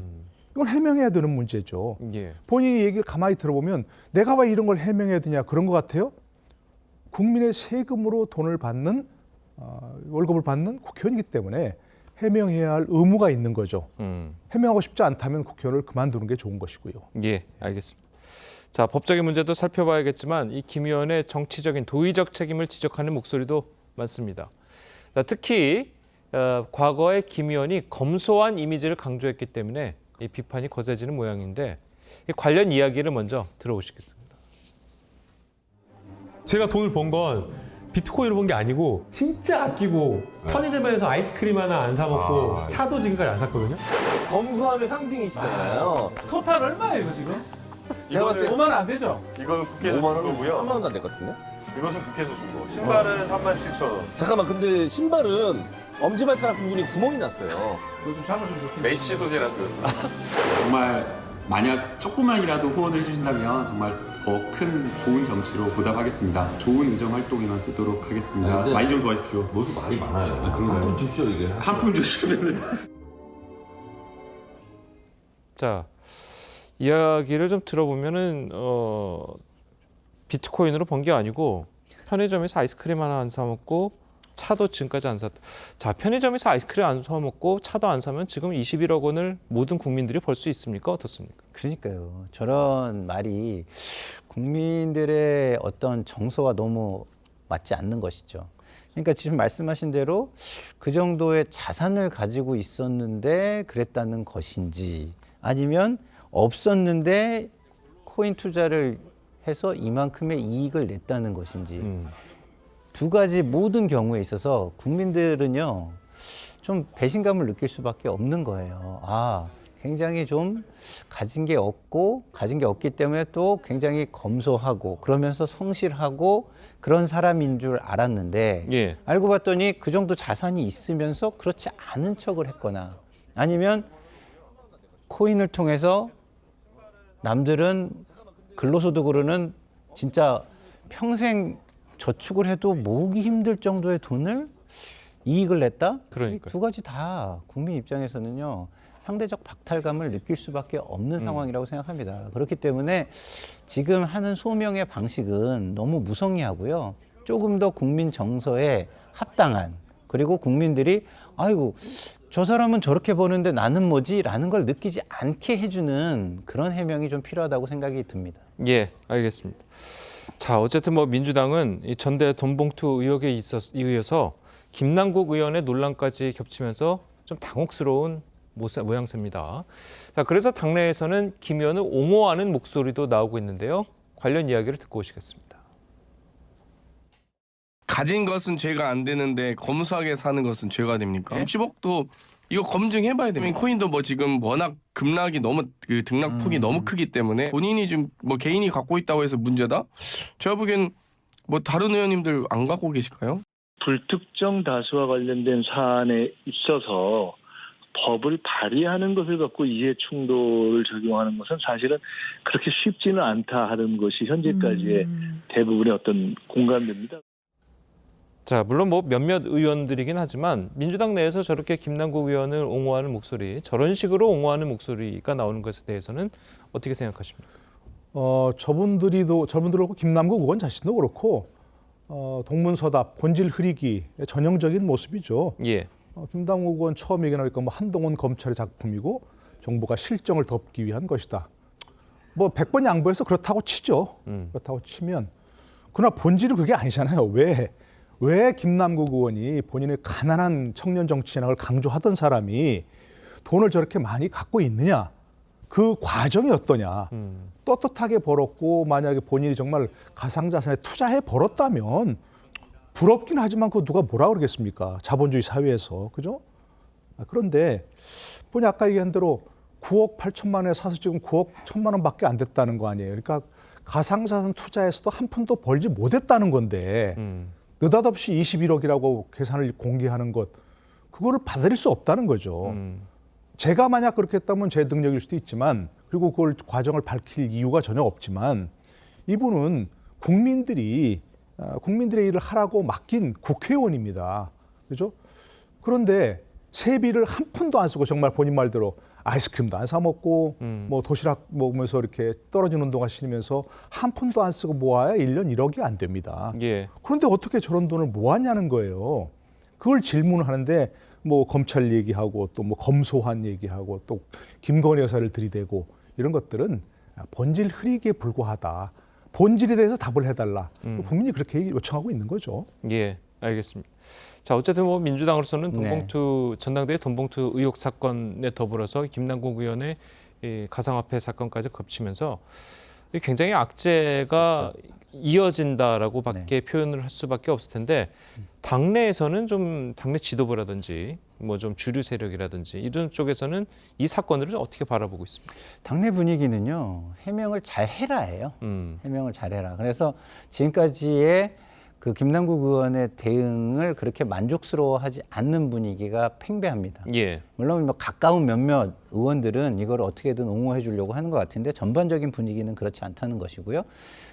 이건 해명해야 되는 문제죠. 예. 본인이 얘기를 가만히 들어보면 내가 왜 이런 걸 해명해야 되냐 그런 것 같아요. 국민의 세금으로 돈을 받는 월급을 받는 국회의원이기 때문에 해명해야 할 의무가 있는 거죠. 해명하고 싶지 않다면 국회의원을 그만두는 게 좋은 것이고요. 예, 알겠습니다. 자, 법적인 문제도 살펴봐야겠지만 이 김 의원의 정치적인 도의적 책임을 지적하는 목소리도 많습니다. 자, 특히 과거에 김 의원이 검소한 이미지를 강조했기 때문에 이 비판이 거세지는 모양인데 이 관련 이야기를 먼저 들어보시겠습니다. 제가 돈을 번 건 비트코인을 번 게 아니고 진짜 아끼고 편의점에서 아이스크림 하나 안 사 먹고 차도 지금까지 안 샀거든요. 검소함의 상징이시잖아요. 토탈 얼마예요, 이거 지금? 제가 봤을 때 5만 원 안 되죠? 이거는 국회에서 준 거고요. 3만 원도 안 될 것 같은데? 이것은 국회에서 준 거. 신발은 37,000원. 잠깐만, 근데 신발은 엄지발가락 부분이 구멍이 났어요. 이거 좀 잡아주면 좋겠네. 메쉬 소재라서 그렇습니다. 정말 만약 조금만이라도 후원을 해주신다면 정말 더 큰 좋은 정치로 보답하겠습니다. 좋은 의정 활동에만 쓰도록 하겠습니다. 많이 좀 도와주십시오. 모두 말이 많아요. 그런가요? 한 푼 주십시오, 이게. 한 푼 주시면 자, 이야기를 좀 들어보면은 비트코인으로 번 게 아니고 편의점에서 아이스크림 하나 안 사 먹고 차도 지금까지 안 샀다. 자, 편의점에서 아이스크림 안 사 먹고 차도 안 사면 지금 21억 원을 모든 국민들이 벌 수 있습니까? 어떻습니까? 그러니까요. 저런 말이 국민들의 어떤 정서와 너무 맞지 않는 것이죠. 그러니까 지금 말씀하신 대로 그 정도의 자산을 가지고 있었는데 그랬다는 것인지 아니면 없었는데 코인 투자를 해서 이만큼의 이익을 냈다는 것인지 두 가지 모든 경우에 있어서 국민들은요 좀 배신감을 느낄 수밖에 없는 거예요. 아, 굉장히 좀 가진 게 없기 때문에 또 굉장히 검소하고 그러면서 성실하고 그런 사람인 줄 알았는데 예. 알고 봤더니 그 정도 자산이 있으면서 그렇지 않은 척을 했거나 아니면 코인을 통해서 남들은 근로소득으로는 진짜 평생 저축을 해도 모으기 힘들 정도의 돈을 이익을 냈다? 그러니까요. 두 가지 다 국민 입장에서는요. 상대적 박탈감을 느낄 수밖에 없는 상황이라고 생각합니다. 그렇기 때문에 지금 하는 소명의 방식은 너무 무성의하고요. 조금 더 국민 정서에 합당한 그리고 국민들이 아이고 저 사람은 저렇게 보는데 나는 뭐지? 라는 걸 느끼지 않게 해주는 그런 해명이 좀 필요하다고 생각이 듭니다. 예, 알겠습니다. 자, 어쨌든 뭐 민주당은 이 전대 돈봉투 의혹에 이어서 김남국 의원의 논란까지 겹치면서 좀 당혹스러운 모양새입니다. 자, 그래서 당내에서는 김 의원을 옹호하는 목소리도 나오고 있는데요. 관련 이야기를 듣고 오시겠습니다. 가진 것은 죄가 안 되는데 검소하게 사는 것은 죄가 됩니까? 60억도 이거 검증해봐야 됩니다. 코인도 뭐 지금 워낙 급락이 너무 그 등락폭이 너무 크기 때문에 본인이 좀 뭐 개인이 갖고 있다고 해서 문제다? 제가 보기엔 뭐 다른 의원님들 안 갖고 계실까요? 불특정 다수와 관련된 사안에 있어서 법을 발의하는 것을 갖고 이해 충돌을 적용하는 것은 사실은 그렇게 쉽지는 않다 하는 것이 현재까지의 대부분의 어떤 공감됩니다. 자, 물론 뭐 몇몇 의원들이긴 하지만 민주당 내에서 저렇게 김남국 의원을 옹호하는 목소리, 저런 식으로 옹호하는 목소리가 나오는 것에 대해서는 어떻게 생각하십니까? 저분들도 그렇고 김남국 의원 자신도 그렇고 동문서답, 본질 흐리기 전형적인 모습이죠. 예. 김남국 의원 처음 얘기하니까 뭐 한동훈 검찰의 작품이고 정부가 실정을 덮기 위한 것이다. 뭐 100번 양보해서 그렇다고 치죠. 그렇다고 치면 그러나 본질은 그게 아니잖아요. 왜 김남국 의원이 본인의 가난한 청년 정치인을 강조하던 사람이 돈을 저렇게 많이 갖고 있느냐. 그 과정이 어떠냐. 떳떳하게 벌었고 만약에 본인이 정말 가상자산에 투자해 벌었다면 부럽긴 하지만 그거 누가 뭐라 그러겠습니까? 자본주의 사회에서. 그죠? 그런데 보니 아까 얘기한 대로 9억 8천만 원에 사서 지금 9억 1천만 원밖에 안 됐다는 거 아니에요. 그러니까 가상자산 투자에서도 한 푼도 벌지 못했다는 건데 느닷없이 21억이라고 계산을 공개하는 것, 그거를 받아들일 수 없다는 거죠. 제가 만약 그렇게 했다면 제 능력일 수도 있지만, 그리고 그걸 과정을 밝힐 이유가 전혀 없지만, 이분은 국민들의 일을 하라고 맡긴 국회의원입니다. 그죠? 그런데 세비를 한 푼도 안 쓰고 정말 본인 말대로 아이스크림도 안 사 먹고 뭐 도시락 먹으면서 이렇게 떨어지는 운동화 신으면서 한 푼도 안 쓰고 모아야 1년 1억이 안 됩니다. 예. 그런데 어떻게 저런 돈을 모았냐는 거예요. 그걸 질문을 하는데 뭐 검찰 얘기하고 또 뭐 검소한 얘기하고 또 김건희 여사를 들이대고 이런 것들은 본질 흐리기에 불과하다. 본질에 대해서 답을 해달라. 국민이 그렇게 요청하고 있는 거죠. 예, 알겠습니다. 자, 어쨌든 뭐 민주당으로서는 돈봉투 전당대회 돈봉투 의혹 사건에 더불어서 김남국 의원의 이 가상화폐 사건까지 겹치면서 굉장히 악재가 이어진다라고 밖에 표현을 할 수밖에 없을 텐데 당내에서는 좀 당내 지도부라든지 뭐 좀 주류 세력이라든지 이런 쪽에서는 이 사건들을 어떻게 바라보고 있습니까? 당내 분위기는요, 해명을 잘 해라예요. 해명을 잘 해라. 그래서 지금까지의 그 김남국 의원의 대응을 그렇게 만족스러워하지 않는 분위기가 팽배합니다. 예. 물론 뭐 가까운 몇몇 의원들은 이걸 어떻게든 옹호해 주려고 하는 것 같은데 전반적인 분위기는 그렇지 않다는 것이고요.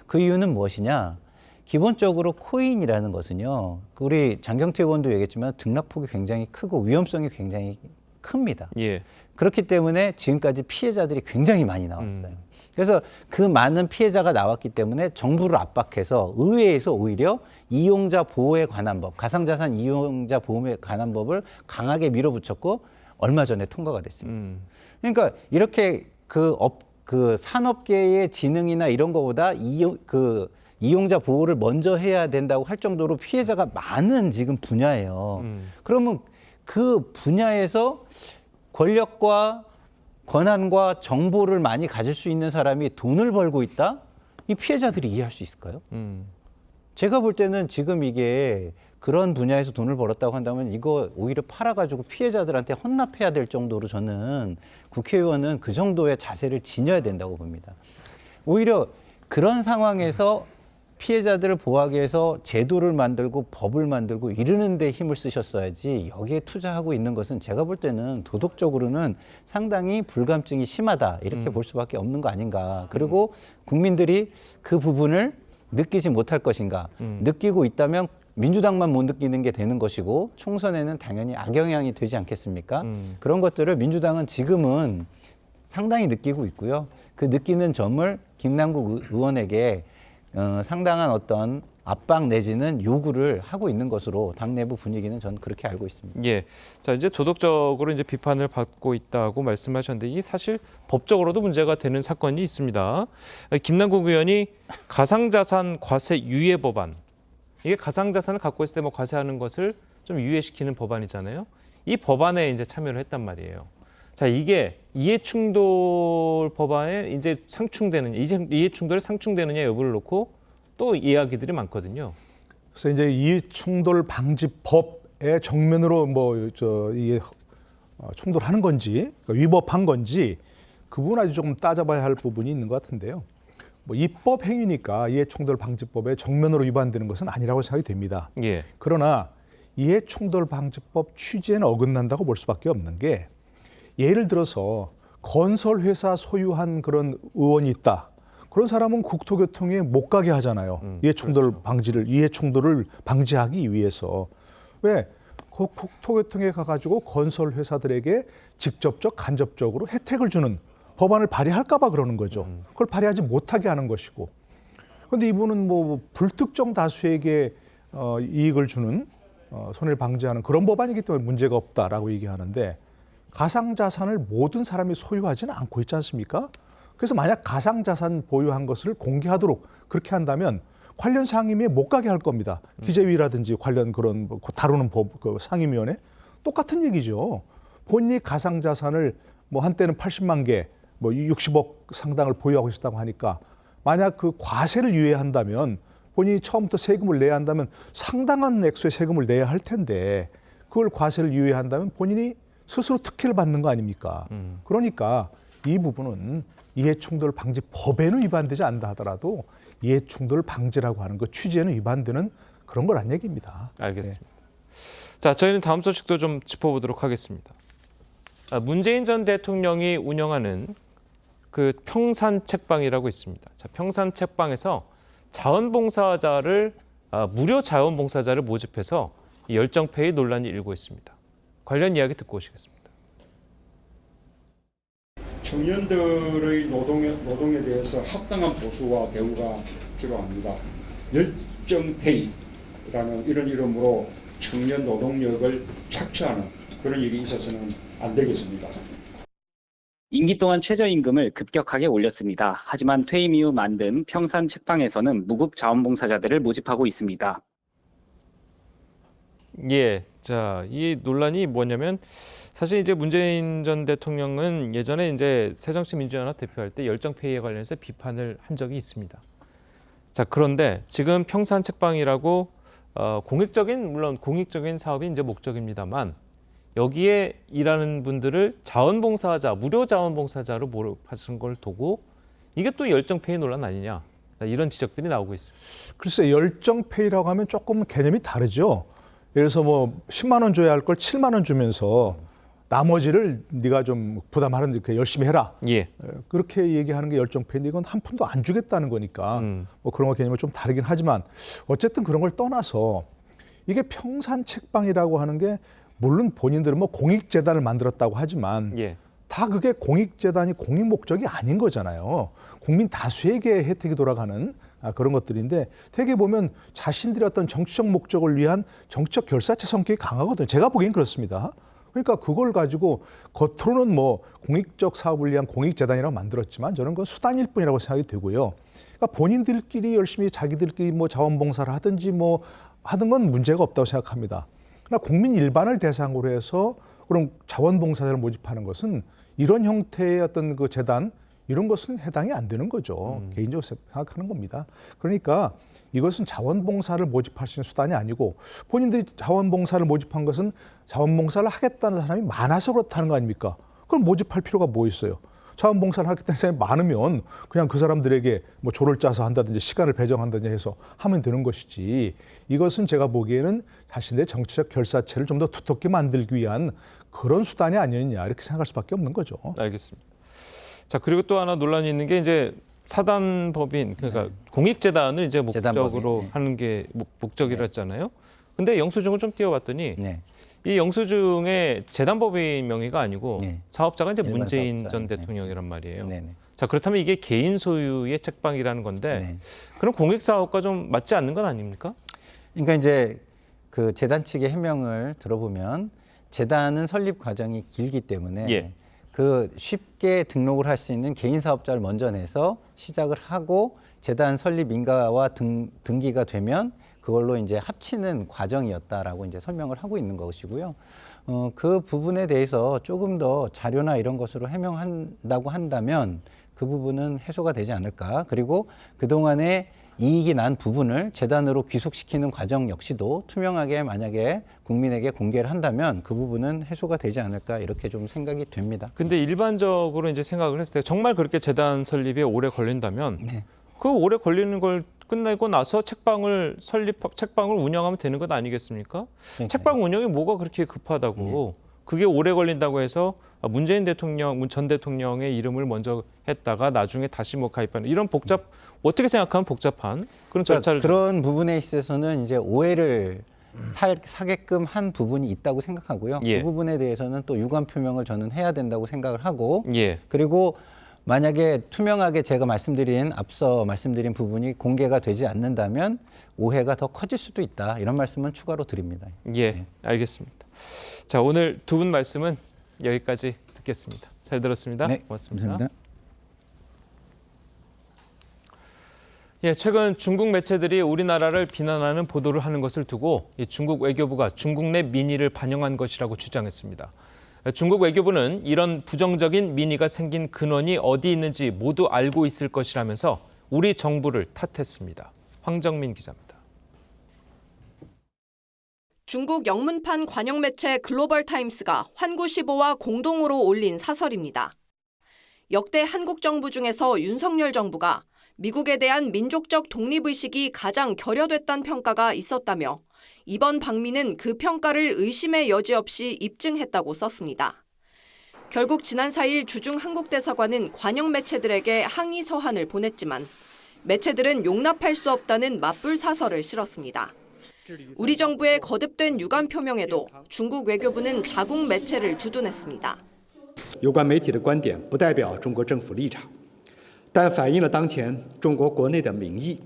그 이유는 무엇이냐? 기본적으로 코인이라는 것은요, 우리 장경태 의원도 얘기했지만 등락폭이 굉장히 크고 위험성이 굉장히 큽니다. 예. 그렇기 때문에 지금까지 피해자들이 굉장히 많이 나왔어요. 그래서 그 많은 피해자가 나왔기 때문에 정부를 압박해서 의회에서 오히려 이용자 보호에 관한 법, 가상자산 이용자 보호에 관한 법을 강하게 밀어붙였고 얼마 전에 통과가 됐습니다. 그러니까 이렇게 그 산업계의 지능이나 이런 거보다 이용자 보호를 먼저 해야 된다고 할 정도로 피해자가 많은 지금 분야예요. 그러면 그 분야에서 권력과 권한과 정보를 많이 가질 수 있는 사람이 돈을 벌고 있다? 이 피해자들이 이해할 수 있을까요? 제가 볼 때는 지금 이게 그런 분야에서 돈을 벌었다고 한다면 이거 오히려 팔아가지고 피해자들한테 헌납해야 될 정도로 저는 국회의원은 그 정도의 자세를 지녀야 된다고 봅니다. 오히려 그런 상황에서 피해자들을 보호하기 위해서 제도를 만들고 법을 만들고 이러는 데 힘을 쓰셨어야지 여기에 투자하고 있는 것은 제가 볼 때는 도덕적으로는 상당히 불감증이 심하다 이렇게 볼 수밖에 없는 거 아닌가. 그리고 국민들이 그 부분을 느끼지 못할 것인가. 느끼고 있다면 민주당만 못 느끼는 게 되는 것이고 총선에는 당연히 악영향이 되지 않겠습니까? 그런 것들을 민주당은 지금은 상당히 느끼고 있고요. 그 느끼는 점을 김남국 의원에게 상당한 어떤 압박 내지는 요구를 하고 있는 것으로 당 내부 분위기는 저는 그렇게 알고 있습니다. 예. 자, 이제 도덕적으로 이제 비판을 받고 있다고 말씀하셨는데 이 사실 법적으로도 문제가 되는 사건이 있습니다. 김남국 의원이 가상자산 과세 유예 법안. 이게 가상자산을 갖고 있을 때 뭐 과세하는 것을 좀 유예시키는 법안이잖아요. 이 법안에 이제 참여를 했단 말이에요. 자, 이게 이해충돌 법안에 이제 이해충돌에 상충되느냐 여부를 놓고 또 이야기들이 많거든요. 그래서 이제 이해충돌 방지법의 정면으로 이게 충돌하는 건지 위법한 건지 그 부분 아주 조금 따져봐야 할 부분이 있는 것 같은데요. 입법 행위니까 이해충돌 방지법에 정면으로 위반되는 것은 아니라고 생각이 됩니다. 예. 그러나 이해충돌 방지법 취지에는 어긋난다고 볼 수밖에 없는 게 예를 들어서 건설회사 소유한 그런 의원이 있다. 그런 사람은 국토교통에 못 가게 하잖아요. 이해충돌을 방지하기 위해서. 왜? 국토교통에 가가지고 건설회사들에게 직접적, 간접적으로 혜택을 주는 법안을 발의할까 봐 그러는 거죠. 그걸 발의하지 못하게 하는 것이고. 그런데 이분은 불특정 다수에게 이익을 주는 손해를 방지하는 그런 법안이기 때문에 문제가 없다라고 얘기하는데 가상자산을 모든 사람이 소유하지는 않고 있지 않습니까? 그래서 만약 가상자산 보유한 것을 공개하도록 그렇게 한다면 관련 상임위에 못 가게 할 겁니다. 기재위라든지 관련 그런 다루는 법 상임위원회 똑같은 얘기죠. 본인이 가상자산을 한때는 80만 개, 60억 상당을 보유하고 있었다고 하니까 만약 그 과세를 유예한다면 본인이 처음부터 세금을 내야 한다면 상당한 액수의 세금을 내야 할 텐데 그걸 과세를 유예한다면 본인이 스스로 특혜를 받는 거 아닙니까? 그러니까 이 부분은 이해충돌 방지 법에는 위반되지 않는다 하더라도 이해충돌 방지라고 하는 그 취지에는 위반되는 그런 거란 얘기입니다. 알겠습니다. 자, 저희는 다음 소식도 좀 짚어보도록 하겠습니다. 문재인 전 대통령이 운영하는 그 평산책방이라고 있습니다. 자, 평산책방에서 무료 자원봉사자를 모집해서 열정페이 논란이 일고 있습니다. 관련 이야기 듣고 오시겠습니다. 청년들의 노동에 대해서 합당한 보수와 대우가 필요합니다. 열정페이라는 이런 이름으로 청년 노동력을 착취하는 그런 일이 있어서는 안 되겠습니다. 임기 동안 최저임금을 급격하게 올렸습니다. 하지만 퇴임 이후 만든 평산 책방에서는 무급 자원봉사자들을 모집하고 있습니다. 예, 자, 이 논란이 뭐냐면 사실 이제 문재인 전 대통령은 예전에 이제 새정치민주연합 대표할 때 열정페이에 관련해서 비판을 한 적이 있습니다. 자, 그런데 지금 평산 책방이라고 물론 공익적인 사업이 이제 목적입니다만 여기에 일하는 분들을 무료 자원봉사자로 몰입하신 걸 두고 이게 또 열정페이 논란 아니냐 이런 지적들이 나오고 있습니다. 글쎄 열정페이라고 하면 조금 개념이 다르죠. 예를 들어서 10만 원 줘야 할 걸 7만 원 주면서 나머지를 네가 좀 부담하는 데 열심히 해라. 예. 그렇게 얘기하는 게 열정페이인데 이건 한 푼도 안 주겠다는 거니까 그런 거 개념이 좀 다르긴 하지만 어쨌든 그런 걸 떠나서 이게 평산책방이라고 하는 게 물론 본인들은 공익재단을 만들었다고 하지만 예. 다 그게 공익재단이 공익 목적이 아닌 거잖아요. 국민 다수에게 혜택이 돌아가는 그런 것들인데 되게 보면 자신들의 어떤 정치적 목적을 위한 정치적 결사체 성격이 강하거든요. 제가 보기엔 그렇습니다. 그러니까 그걸 가지고 겉으로는 공익적 사업을 위한 공익재단이라고 만들었지만 저는 그건 수단일 뿐이라고 생각이 되고요. 그러니까 본인들끼리 열심히 자기들끼리 자원봉사를 하든지 하든 건 문제가 없다고 생각합니다. 그러나 국민 일반을 대상으로 해서 그런 자원봉사자를 모집하는 것은 이런 형태의 어떤 그 재단 이런 것은 해당이 안 되는 거죠. 개인적으로 생각하는 겁니다. 그러니까 이것은 자원봉사를 모집할 수 있는 수단이 아니고 본인들이 자원봉사를 모집한 것은 자원봉사를 하겠다는 사람이 많아서 그렇다는 거 아닙니까? 그럼 모집할 필요가 뭐 있어요? 자원봉사를 하겠다는 사람이 많으면 그냥 그 사람들에게 조를 짜서 한다든지 시간을 배정한다든지 해서 하면 되는 것이지 이것은 제가 보기에는 자신의 정치적 결사체를 좀 더 두텁게 만들기 위한 그런 수단이 아니었냐 이렇게 생각할 수밖에 없는 거죠. 알겠습니다. 자, 그리고 또 하나 논란이 있는 게 이제 사단법인 그러니까 공익재단을 이제 목적으로 하는 게 목적이라 했잖아요. 근데 영수증을 좀 띄워봤더니 이 영수증에 재단법인 명의가 아니고 사업자가 이제 문재인 전 대통령이란 말이에요. 자, 그렇다면 이게 개인 소유의 책방이라는 건데 네. 그럼 공익사업과 좀 맞지 않는 건 아닙니까? 그러니까 이제 그 재단 측의 해명을 들어보면 재단은 설립 과정이 길기 때문에 예. 그 쉽게 등록을 할 수 있는 개인 사업자를 먼저 내서 시작을 하고 재단 설립 인가와 등기가 되면 그걸로 이제 합치는 과정이었다라고 이제 설명을 하고 있는 것이고요. 그 부분에 대해서 조금 더 자료나 이런 것으로 해명한다고 한다면 그 부분은 해소가 되지 않을까. 그리고 그동안에 이익이 난 부분을 재단으로 귀속시키는 과정 역시도 투명하게 만약에 국민에게 공개를 한다면 그 부분은 해소가 되지 않을까 이렇게 좀 생각이 됩니다. 근데 일반적으로 이제 생각을 했을 때 정말 그렇게 재단 설립에 오래 걸린다면 그 오래 걸리는 걸 끝내고 나서 책방을 운영하면 되는 것 아니겠습니까? 책방 운영이 뭐가 그렇게 급하다고 그게 오래 걸린다고 해서 문재인 대통령, 전 대통령의 이름을 먼저 했다가 나중에 다시 뭐 가입하는 이런 어떻게 생각하면 복잡한 그런 절차를 그런 부분에 있어서는 이제 오해를 사게끔 한 부분이 있다고 생각하고요. 예. 그 부분에 대해서는 또 유감 표명을 저는 해야 된다고 생각을 하고 예. 그리고 만약에 투명하게 제가 앞서 말씀드린 부분이 공개가 되지 않는다면 오해가 더 커질 수도 있다. 이런 말씀은 추가로 드립니다. 예, 알겠습니다. 자, 오늘 두 분 말씀은 여기까지 듣겠습니다. 잘 들었습니다. 네, 고맙습니다. 감사합니다. 예, 최근 중국 매체들이 우리나라를 비난하는 보도를 하는 것을 두고 중국 외교부가 중국 내 민의를 반영한 것이라고 주장했습니다. 중국 외교부는 이런 부정적인 민의가 생긴 근원이 어디 있는지 모두 알고 있을 것이라면서 우리 정부를 탓했습니다. 황정민 기자입니다. 중국 영문판 관영 매체 글로벌타임스가 환구시보와 공동으로 올린 사설입니다. 역대 한국 정부 중에서 윤석열 정부가 미국에 대한 민족적 독립의식이 가장 결여됐다는 평가가 있었다며 이번 방미는 그 평가를 의심의 여지 없이 입증했다고 썼습니다. 결국 지난 4일 주중 한국대사관은 관영 매체들에게 항의 서한을 보냈지만 매체들은 용납할 수 없다는 맞불 사설을 실었습니다. 우리 정부의 거듭된 유감 표명에도 중국 외교부는 자국 매체를 두둔했습니다. 有关媒体的观点不代表中国政府立场，但反映了当前中国国内的民意。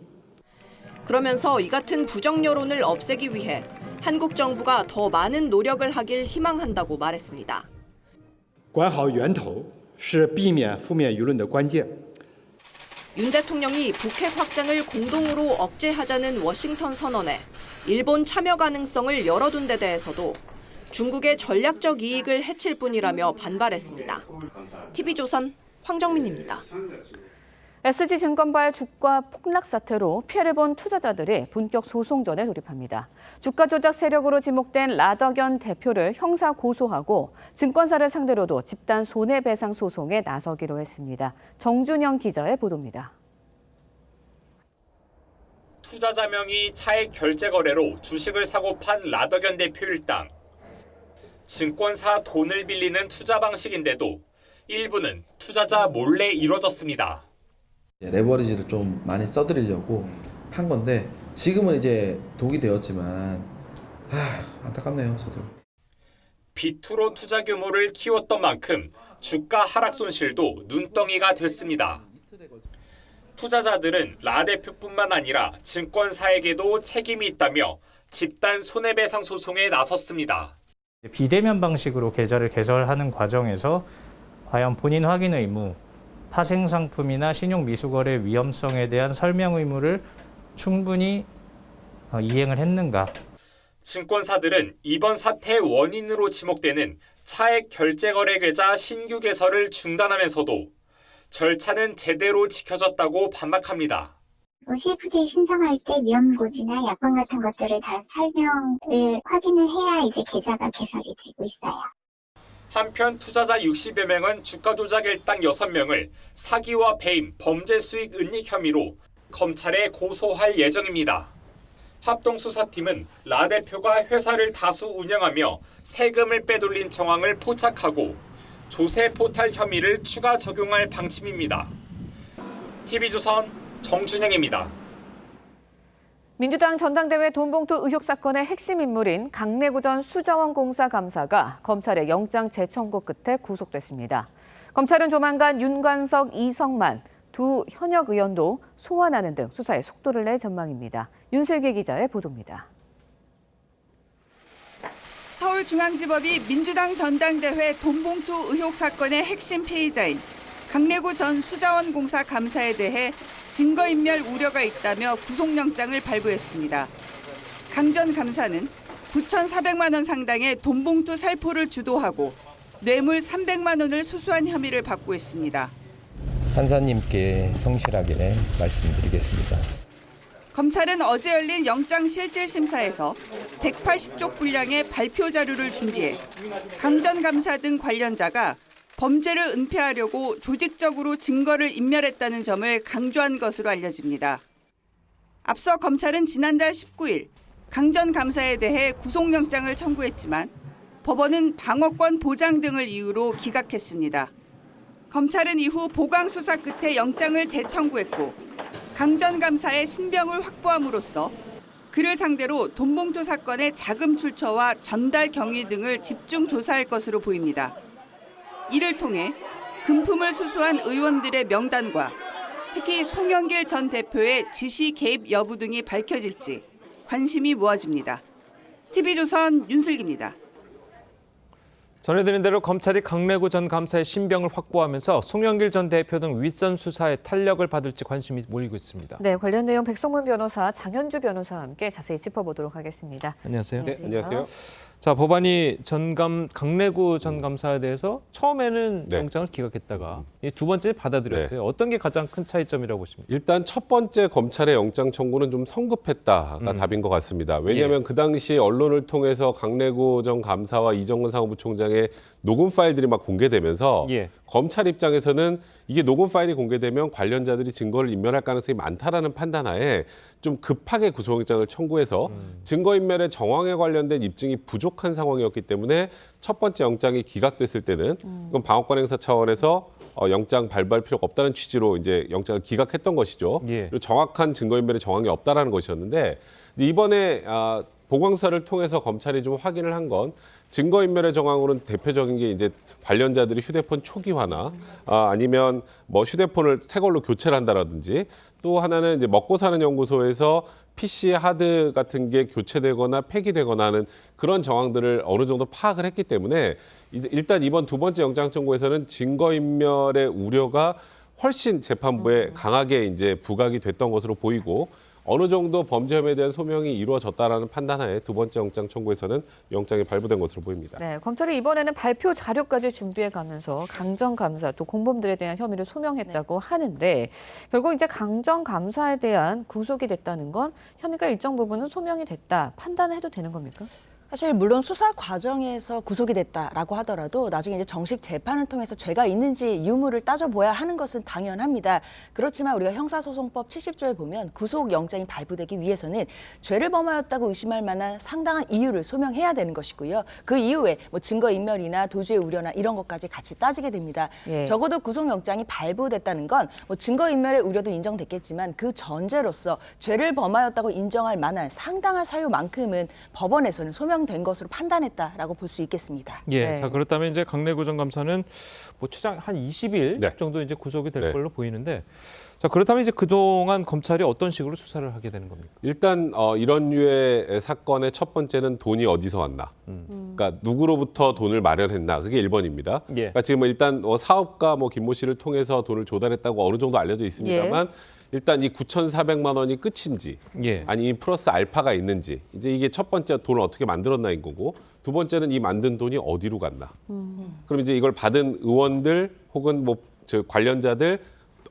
그러면서 이 같은 부정 여론을 없애기 위해 한국 정부가 더 많은 노력을 하길 희망한다고 말했습니다. 管好源头是避免负面舆论的关键。 윤 대통령이 북핵 확장을 공동으로 억제하자는 워싱턴 선언에 일본 참여 가능성을 열어둔 데 대해서도 중국의 전략적 이익을 해칠 뿐이라며 반발했습니다. TV조선 황정민입니다. SG증권발 주가 폭락 사태로 피해를 본 투자자들이 본격 소송전에 돌입합니다. 주가 조작 세력으로 지목된 라더견 대표를 형사 고소하고 증권사를 상대로도 집단 손해배상 소송에 나서기로 했습니다. 정준영 기자의 보도입니다. 투자자 명의 차액 결제 거래로 주식을 사고 판 라더견 대표 일당. 증권사 돈을 빌리는 투자 방식인데도 일부는 투자자 몰래 이뤄졌습니다. 레버리지를 좀 많이 써드리려고 한 건데 지금은 이제 독이 되었지만 안타깝네요, 저도. 비투로 투자 규모를 키웠던 만큼 주가 하락 손실도 눈덩이가 됐습니다. 투자자들은 라 대표뿐만 아니라 증권사에게도 책임이 있다며 집단 손해배상 소송에 나섰습니다. 비대면 방식으로 계좌를 개설하는 과정에서 과연 본인 확인 의무, 파생 상품이나 신용 미수거래 위험성에 대한 설명 의무를 충분히 이행을 했는가? 증권사들은 이번 사태의 원인으로 지목되는 차액 결제 거래 계좌 신규 개설을 중단하면서도 절차는 제대로 지켜졌다고 반박합니다. CFD 신청할 때 위험고지나 약관 같은 것들을 다 설명을 확인을 해야 이제 계좌가 개설이 되고 있어요. 한편 투자자 60여 명은 주가 조작 일당 6명을 사기와 배임, 범죄 수익 은닉 혐의로 검찰에 고소할 예정입니다. 합동수사팀은 라 대표가 회사를 다수 운영하며 세금을 빼돌린 정황을 포착하고 조세 포탈 혐의를 추가 적용할 방침입니다. TV조선 정준영입니다. 민주당 전당대회 돈봉투 의혹 사건의 핵심 인물인 강내구 전 수자원공사 감사가 검찰의 영장 재청구 끝에 구속됐습니다. 검찰은 조만간 윤관석, 이성만 두 현역 의원도 소환하는 등 수사에 속도를 낼 전망입니다. 윤슬기 기자의 보도입니다. 서울중앙지법이 민주당 전당대회 돈봉투 의혹 사건의 핵심 피의자인 강내구 전 수자원공사 감사에 대해 증거인멸 우려가 있다며 구속영장을 발부했습니다. 강 전 감사는 9,400만 원 상당의 돈봉투 살포를 주도하고 뇌물 300만 원을 수수한 혐의를 받고 있습니다. 판사님께 성실하게 말씀드리겠습니다. 검찰은 어제 열린 영장실질심사에서 180쪽 분량의 발표 자료를 준비해 강 전 감사 등 관련자가 범죄를 은폐하려고 조직적으로 증거를 인멸했다는 점을 강조한 것으로 알려집니다. 앞서 검찰은 지난달 19일 강 전 감사에 대해 구속영장을 청구했지만 법원은 방어권 보장 등을 이유로 기각했습니다. 검찰은 이후 보강 수사 끝에 영장을 재청구했고 강 전 감사의 신병을 확보함으로써 그를 상대로 돈봉투 사건의 자금 출처와 전달 경위 등을 집중 조사할 것으로 보입니다. 이를 통해 금품을 수수한 의원들의 명단과 특히 송영길 전 대표의 지시 개입 여부 등이 밝혀질지 관심이 모아집니다. TV조선 윤슬기입니다. 전해드린 대로 검찰이 강내구 전 감사의 신병을 확보하면서 송영길 전 대표 등 윗선 수사에 탄력을 받을지 관심이 몰리고 있습니다. 네, 관련 내용 백성문 변호사, 장현주 변호사와 함께 자세히 짚어보도록 하겠습니다. 안녕하세요. 네, 안녕하세요. 자, 법원이 강내구 전 감사에 대해서 처음에는 영장을 기각했다가 두 번째 받아들였어요. 어떤 게 가장 큰 차이점이라고 보십니까? 일단 첫 번째 검찰의 영장 청구는 좀 성급했다가 답인 것 같습니다. 왜냐하면 그 당시 언론을 통해서 강내구 전 감사와 이정근 사무부총장의 녹음 파일들이 막 공개되면서 검찰 입장에서는 이게 녹음 파일이 공개되면 관련자들이 증거를 인멸할 가능성이 많다라는 판단하에 좀 급하게 구속영장을 청구해서 증거인멸의 정황에 관련된 입증이 부족한 상황이었기 때문에 첫 번째 영장이 기각됐을 때는 그건 방어권 행사 차원에서 영장 발부할 필요가 없다는 취지로 이제 영장을 기각했던 것이죠. 그리고 정확한 증거인멸의 정황이 없다라는 것이었는데 이번에 보강수사를 통해서 검찰이 좀 확인을 한 건 증거인멸의 정황으로는 대표적인 게 이제 관련자들이 휴대폰 초기화나 아니면 뭐 휴대폰을 새 걸로 교체를 한다라든지 또 하나는 이제 먹고 사는 연구소에서 PC 하드 같은 게 교체되거나 폐기되거나 하는 그런 정황들을 어느 정도 파악을 했기 때문에 일단 이번 두 번째 영장 청구에서는 증거인멸의 우려가 훨씬 재판부에 강하게 이제 부각이 됐던 것으로 보이고 어느 정도 범죄 혐의에 대한 소명이 이루어졌다라는 판단하에 두 번째 영장 청구에서는 영장이 발부된 것으로 보입니다. 네, 검찰이 이번에는 발표 자료까지 준비해가면서 강 전 감사 또 공범들에 대한 혐의를 소명했다고 하는데 결국 이제 강 전 감사에 대한 구속이 됐다는 건 혐의가 일정 부분은 소명이 됐다 판단해도 되는 겁니까? 사실 물론 수사 과정에서 구속이 됐다라고 하더라도 나중에 이제 정식 재판을 통해서 죄가 있는지 유무를 따져봐야 하는 것은 당연합니다. 그렇지만 우리가 형사소송법 70조에 보면 구속영장이 발부되기 위해서는 죄를 범하였다고 의심할 만한 상당한 이유를 소명해야 되는 것이고요. 그 이후에 뭐 증거인멸이나 도주의 우려나 이런 것까지 같이 따지게 됩니다. 적어도 구속영장이 발부됐다는 건 뭐 증거인멸의 우려도 인정됐겠지만 그 전제로서 죄를 범하였다고 인정할 만한 상당한 사유만큼은 법원에서는 소명 된 것으로 판단했다라고 볼 수 있겠습니다. 자 그렇다면 이제 강내구 전 감사는 뭐 최장 한 20일 정도 이제 구속이 될 걸로 보이는데, 자 그렇다면 이제 그동안 검찰이 어떤 식으로 수사를 하게 되는 겁니까? 일단 이런 류의 사건의 첫 번째는 돈이 어디서 왔나, 그러니까 누구로부터 돈을 마련했나, 그게 1번입니다. 그러니까 지금 일단 사업가 김모 씨를 통해서 돈을 조달했다고 어느 정도 알려져 있습니다만. 일단 이 9,400만 원이 끝인지 아니 플러스 알파가 있는지 이제 이게 첫 번째 돈을 어떻게 만들었나인 거고 두 번째는 이 만든 돈이 어디로 갔나. 그럼 이제 이걸 받은 의원들 혹은 관련자들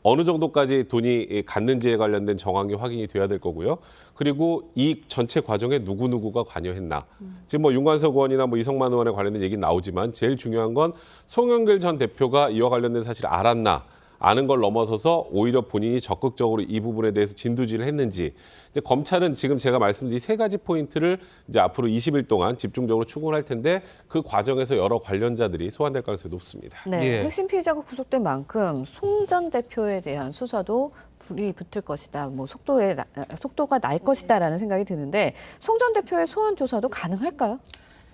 어느 정도까지 돈이 갔는지에 관련된 정황이 확인이 돼야 될 거고요. 그리고 이 전체 과정에 누구누구가 관여했나. 지금 윤관석 의원이나 이성만 의원에 관련된 얘기는 나오지만 제일 중요한 건 송영길 전 대표가 이와 관련된 사실을 알았나. 아는 걸 넘어서서 오히려 본인이 적극적으로 이 부분에 대해서 진두지를 했는지 이제 검찰은 지금 제가 말씀드린 세 가지 포인트를 이제 앞으로 20일 동안 집중적으로 추궁할 텐데 그 과정에서 여러 관련자들이 소환될 가능성이 높습니다. 네, 핵심 피의자가 구속된 만큼 송 전 대표에 대한 수사도 불이 붙을 것이다, 뭐 속도가 날 것이다라는 생각이 드는데 송 전 대표의 소환 조사도 가능할까요?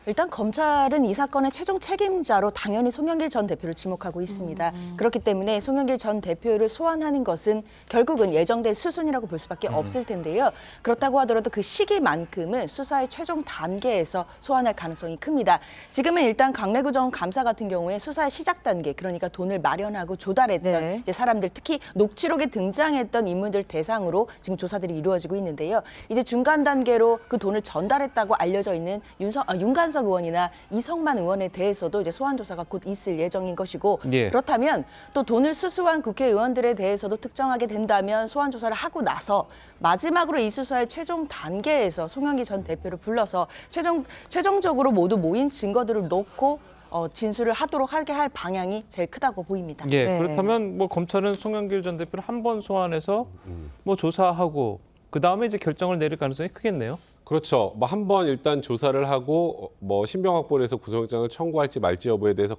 일단 검찰은 이 사건의 최종 책임자로 당연히 송영길 전 대표를 지목하고 있습니다. 그렇기 때문에 송영길 전 대표를 소환하는 것은 결국은 예정된 수순이라고 볼 수밖에 없을 텐데요. 그렇다고 하더라도 그 시기만큼은 수사의 최종 단계에서 소환할 가능성이 큽니다. 지금은 일단 강래구정 감사 같은 경우에 수사의 시작 단계, 그러니까 돈을 마련하고 조달했던 이제 사람들, 특히 녹취록에 등장했던 인물들 대상으로 지금 조사들이 이루어지고 있는데요. 이제 중간 단계로 그 돈을 전달했다고 알려져 있는 윤관석 의원이나 이성만 의원에 대해서도 이제 소환 조사가 곧 있을 예정인 것이고, 그렇다면 또 돈을 수수한 국회의원들에 대해서도 특정하게 된다면 소환 조사를 하고 나서 마지막으로 이 수사의 최종 단계에서 송영길 전 대표를 불러서 최종적으로 모두 모인 증거들을 놓고 진술을 하게 할 방향이 제일 크다고 보입니다. 그렇다면 뭐 검찰은 송영길 전 대표를 한 번 소환해서 뭐 조사하고 그 다음에 이제 결정을 내릴 가능성이 크겠네요. 그렇죠. 뭐 한번 일단 조사를 하고 뭐 신병 확보를 해서 구속영장을 청구할지 말지 여부에 대해서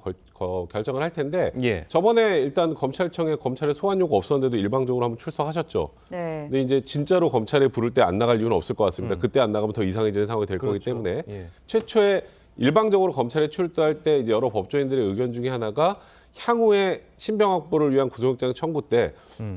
결정을 할 텐데 저번에 일단 검찰청에 검찰의 소환 요구 없었는데도 일방적으로 한번 출석하셨죠. 근데 이제 진짜로 검찰에 부를 때 안 나갈 이유는 없을 것 같습니다. 그때 안 나가면 더 이상해지는 상황이 될 거기 때문에 최초에 일방적으로 검찰에 출두할 때 이제 여러 법조인들의 의견 중에 하나가 향후에 신병 확보를 위한 구속영장 청구 때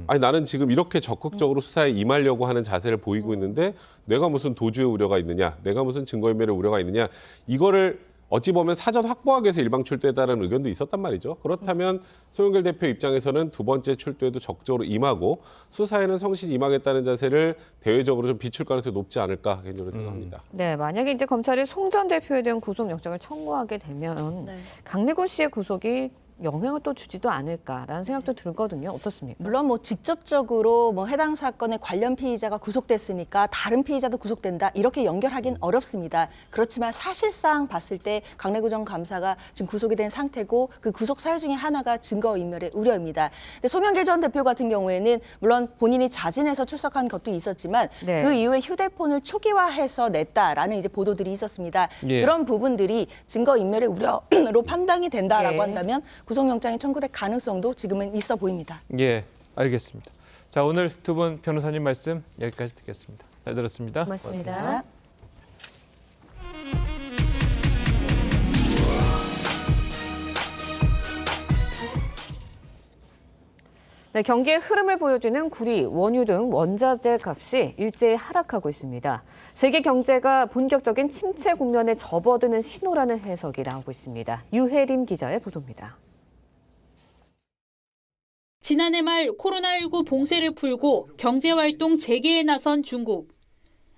아니 나는 지금 이렇게 적극적으로 수사에 임하려고 하는 자세를 보이고 있는데 내가 무슨 도주의 우려가 있느냐, 내가 무슨 증거인멸의 우려가 있느냐, 이거를 어찌 보면 사전 확보하기 위해서 일방 출두했다는 의견도 있었단 말이죠. 그렇다면 송영길 대표 입장에서는 두 번째 출두에도 적극적으로 임하고 수사에는 성실히 임하겠다는 자세를 대외적으로 좀 비출 가능성이 높지 않을까 개인적으로 생각합니다. 네, 만약에 이제 검찰이 송 전 대표에 대한 구속영장을 청구하게 되면 강래구 씨의 구속이 영향을 또 주지도 않을까라는 생각도 들거든요. 어떻습니까? 물론 뭐 직접적으로 뭐 해당 사건의 관련 피의자가 구속됐으니까 다른 피의자도 구속된다 이렇게 연결하긴 어렵습니다. 그렇지만 사실상 봤을 때 강래구정 감사가 지금 구속이 된 상태고 그 구속 사유 중에 하나가 증거인멸의 우려입니다. 근데 송영길 전 대표 같은 경우에는 물론 본인이 자진해서 출석한 것도 있었지만 그 이후에 휴대폰을 초기화해서 냈다라는 이제 보도들이 있었습니다. 그런 부분들이 증거인멸의 우려로 판단이 된다라고 한다면 구속영장이 청구될 가능성도 지금은 있어 보입니다. 알겠습니다. 자, 오늘 두 분 변호사님 말씀 여기까지 듣겠습니다. 잘 들었습니다. 고맙습니다. 네, 경기의 흐름을 보여주는 구리, 원유 등 원자재 값이 일제히 하락하고 있습니다. 세계 경제가 본격적인 침체 국면에 접어드는 신호라는 해석이 나오고 있습니다. 유혜림 기자의 보도입니다. 지난해 말 코로나19 봉쇄를 풀고 경제활동 재개에 나선 중국.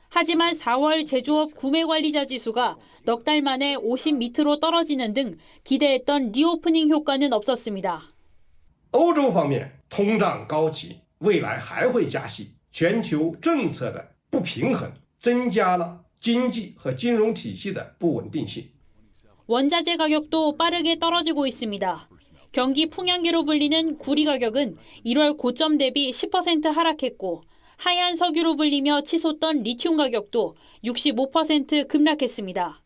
하지만 4월 제조업 구매관리자 지수가 넉 달 만에 50 밑으로 떨어지는 등 기대했던 리오프닝 효과는 없었습니다. 欧洲方面通胀高企，未来还会加息，全球政策的不平衡增加了经济和金融体系的不稳定性。 원자재 가격도 빠르게 떨어지고 있습니다. 경기 풍향계로 불리는 구리 가격은 1월 고점 대비 10% 하락했고 하얀 석유로 불리며 치솟던 리튬 가격도 65% 급락했습니다.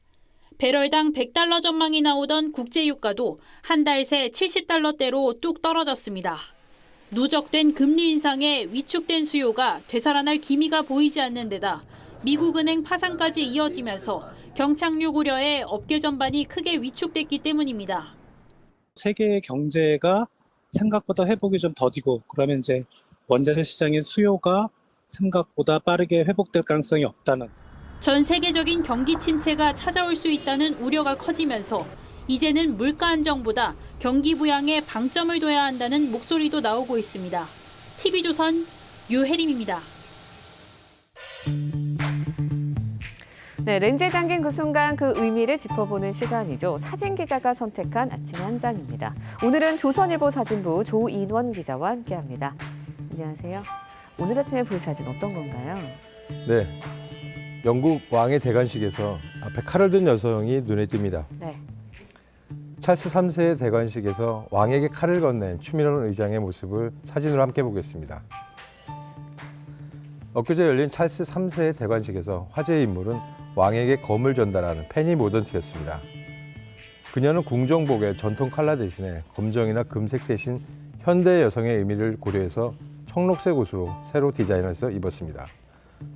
배럴당 100달러 전망이 나오던 국제유가도 한 달 새 70달러대로 뚝 떨어졌습니다. 누적된 금리 인상에 위축된 수요가 되살아날 기미가 보이지 않는 데다 미국은행 파산까지 이어지면서 경착륙 우려에 업계 전반이 크게 위축됐기 때문입니다. 세계 경제가 생각보다 회복이 좀 더디고 그러면 이제 원자재 시장의 수요가 생각보다 빠르게 회복될 가능성이 없다는. 전 세계적인 경기 침체가 찾아올 수 있다는 우려가 커지면서 이제는 물가 안정보다 경기 부양에 방점을 둬야 한다는 목소리도 나오고 있습니다. TV조선 유혜림입니다. 네, 렌즈에 담긴 그 순간 그 의미를 짚어보는 시간이죠. 사진 기자가 선택한 아침의 한 장입니다. 오늘은 조선일보 사진부 조인원 기자와 함께합니다. 안녕하세요. 오늘 아침에 볼 사진 어떤 건가요? 네, 영국 왕의 대관식에서 앞에 칼을 든 여성이 눈에 띕니다. 찰스 3세의 대관식에서 왕에게 칼을 건넨 추미론 의장의 모습을 사진으로 함께 보겠습니다. 엊그제 열린 찰스 3세의 대관식에서 화제의 인물은 왕에게 검을 전달하는 페니 모던트였습니다. 그녀는 궁정복의 전통 컬러 대신에 검정이나 금색 대신 현대 여성의 의미를 고려해서 청록색 옷으로 새로 디자인해서 입었습니다.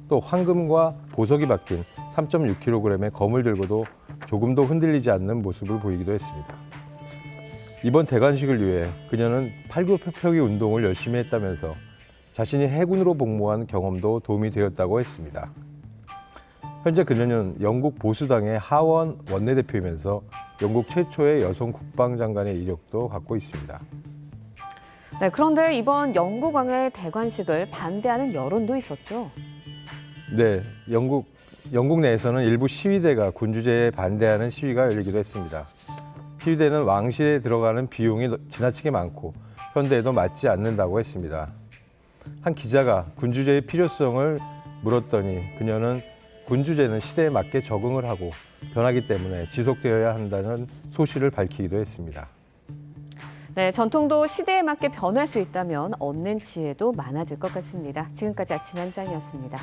또 황금과 보석이 박힌 3.6kg의 검을 들고도 조금도 흔들리지 않는 모습을 보이기도 했습니다. 이번 대관식을 위해 그녀는 팔굽혀펴기 운동을 열심히 했다면서 자신이 해군으로 복무한 경험도 도움이 되었다고 했습니다. 현재 그녀는 영국 보수당의 하원 원내대표이면서 영국 최초의 여성 국방장관의 이력도 갖고 있습니다. 네, 그런데 이번 영국 왕의 대관식을 반대하는 여론도 있었죠. 네, 영국 내에서는 일부 시위대가 군주제에 반대하는 시위가 열리기도 했습니다. 시위대는 왕실에 들어가는 비용이 지나치게 많고 현대에도 맞지 않는다고 했습니다. 한 기자가 군주제의 필요성을 물었더니 그녀는 군주제는 시대에 맞게 적응을 하고 변하기 때문에 지속되어야 한다는 소신을 밝히기도 했습니다. 네, 전통도 시대에 맞게 변할 수 있다면 얻는 지혜도 많아질 것 같습니다. 지금까지 아침 현장이었습니다.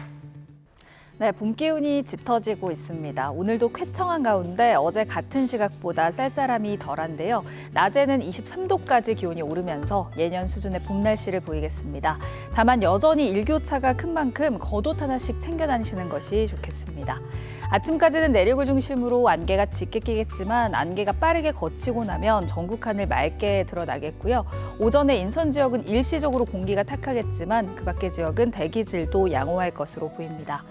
네, 봄 기운이 짙어지고 있습니다. 오늘도 쾌청한 가운데 어제 같은 시각보다 쌀쌀함이 덜한데요. 낮에는 23도까지 기온이 오르면서 예년 수준의 봄 날씨를 보이겠습니다. 다만 여전히 일교차가 큰 만큼 겉옷 하나씩 챙겨 다니시는 것이 좋겠습니다. 아침까지는 내륙을 중심으로 안개가 짙게 끼겠지만 안개가 빠르게 걷히고 나면 전국 하늘 맑게 드러나겠고요. 오전에 인천 지역은 일시적으로 공기가 탁하겠지만 그 밖의 지역은 대기질도 양호할 것으로 보입니다.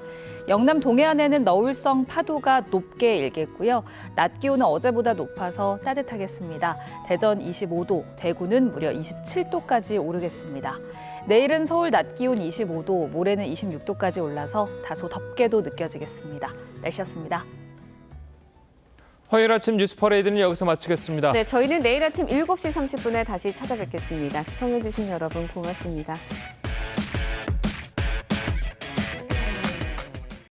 영남 동해안에는 너울성 파도가 높게 일겠고요. 낮 기온은 어제보다 높아서 따뜻하겠습니다. 대전 25도, 대구는 무려 27도까지 오르겠습니다. 내일은 서울 낮 기온 25도, 모레는 26도까지 올라서 다소 덥게도 느껴지겠습니다. 날씨였습니다. 화요일 아침 뉴스 퍼레이드는 여기서 마치겠습니다. 네, 저희는 내일 아침 7시 30분에 다시 찾아뵙겠습니다. 시청해주신 여러분 고맙습니다.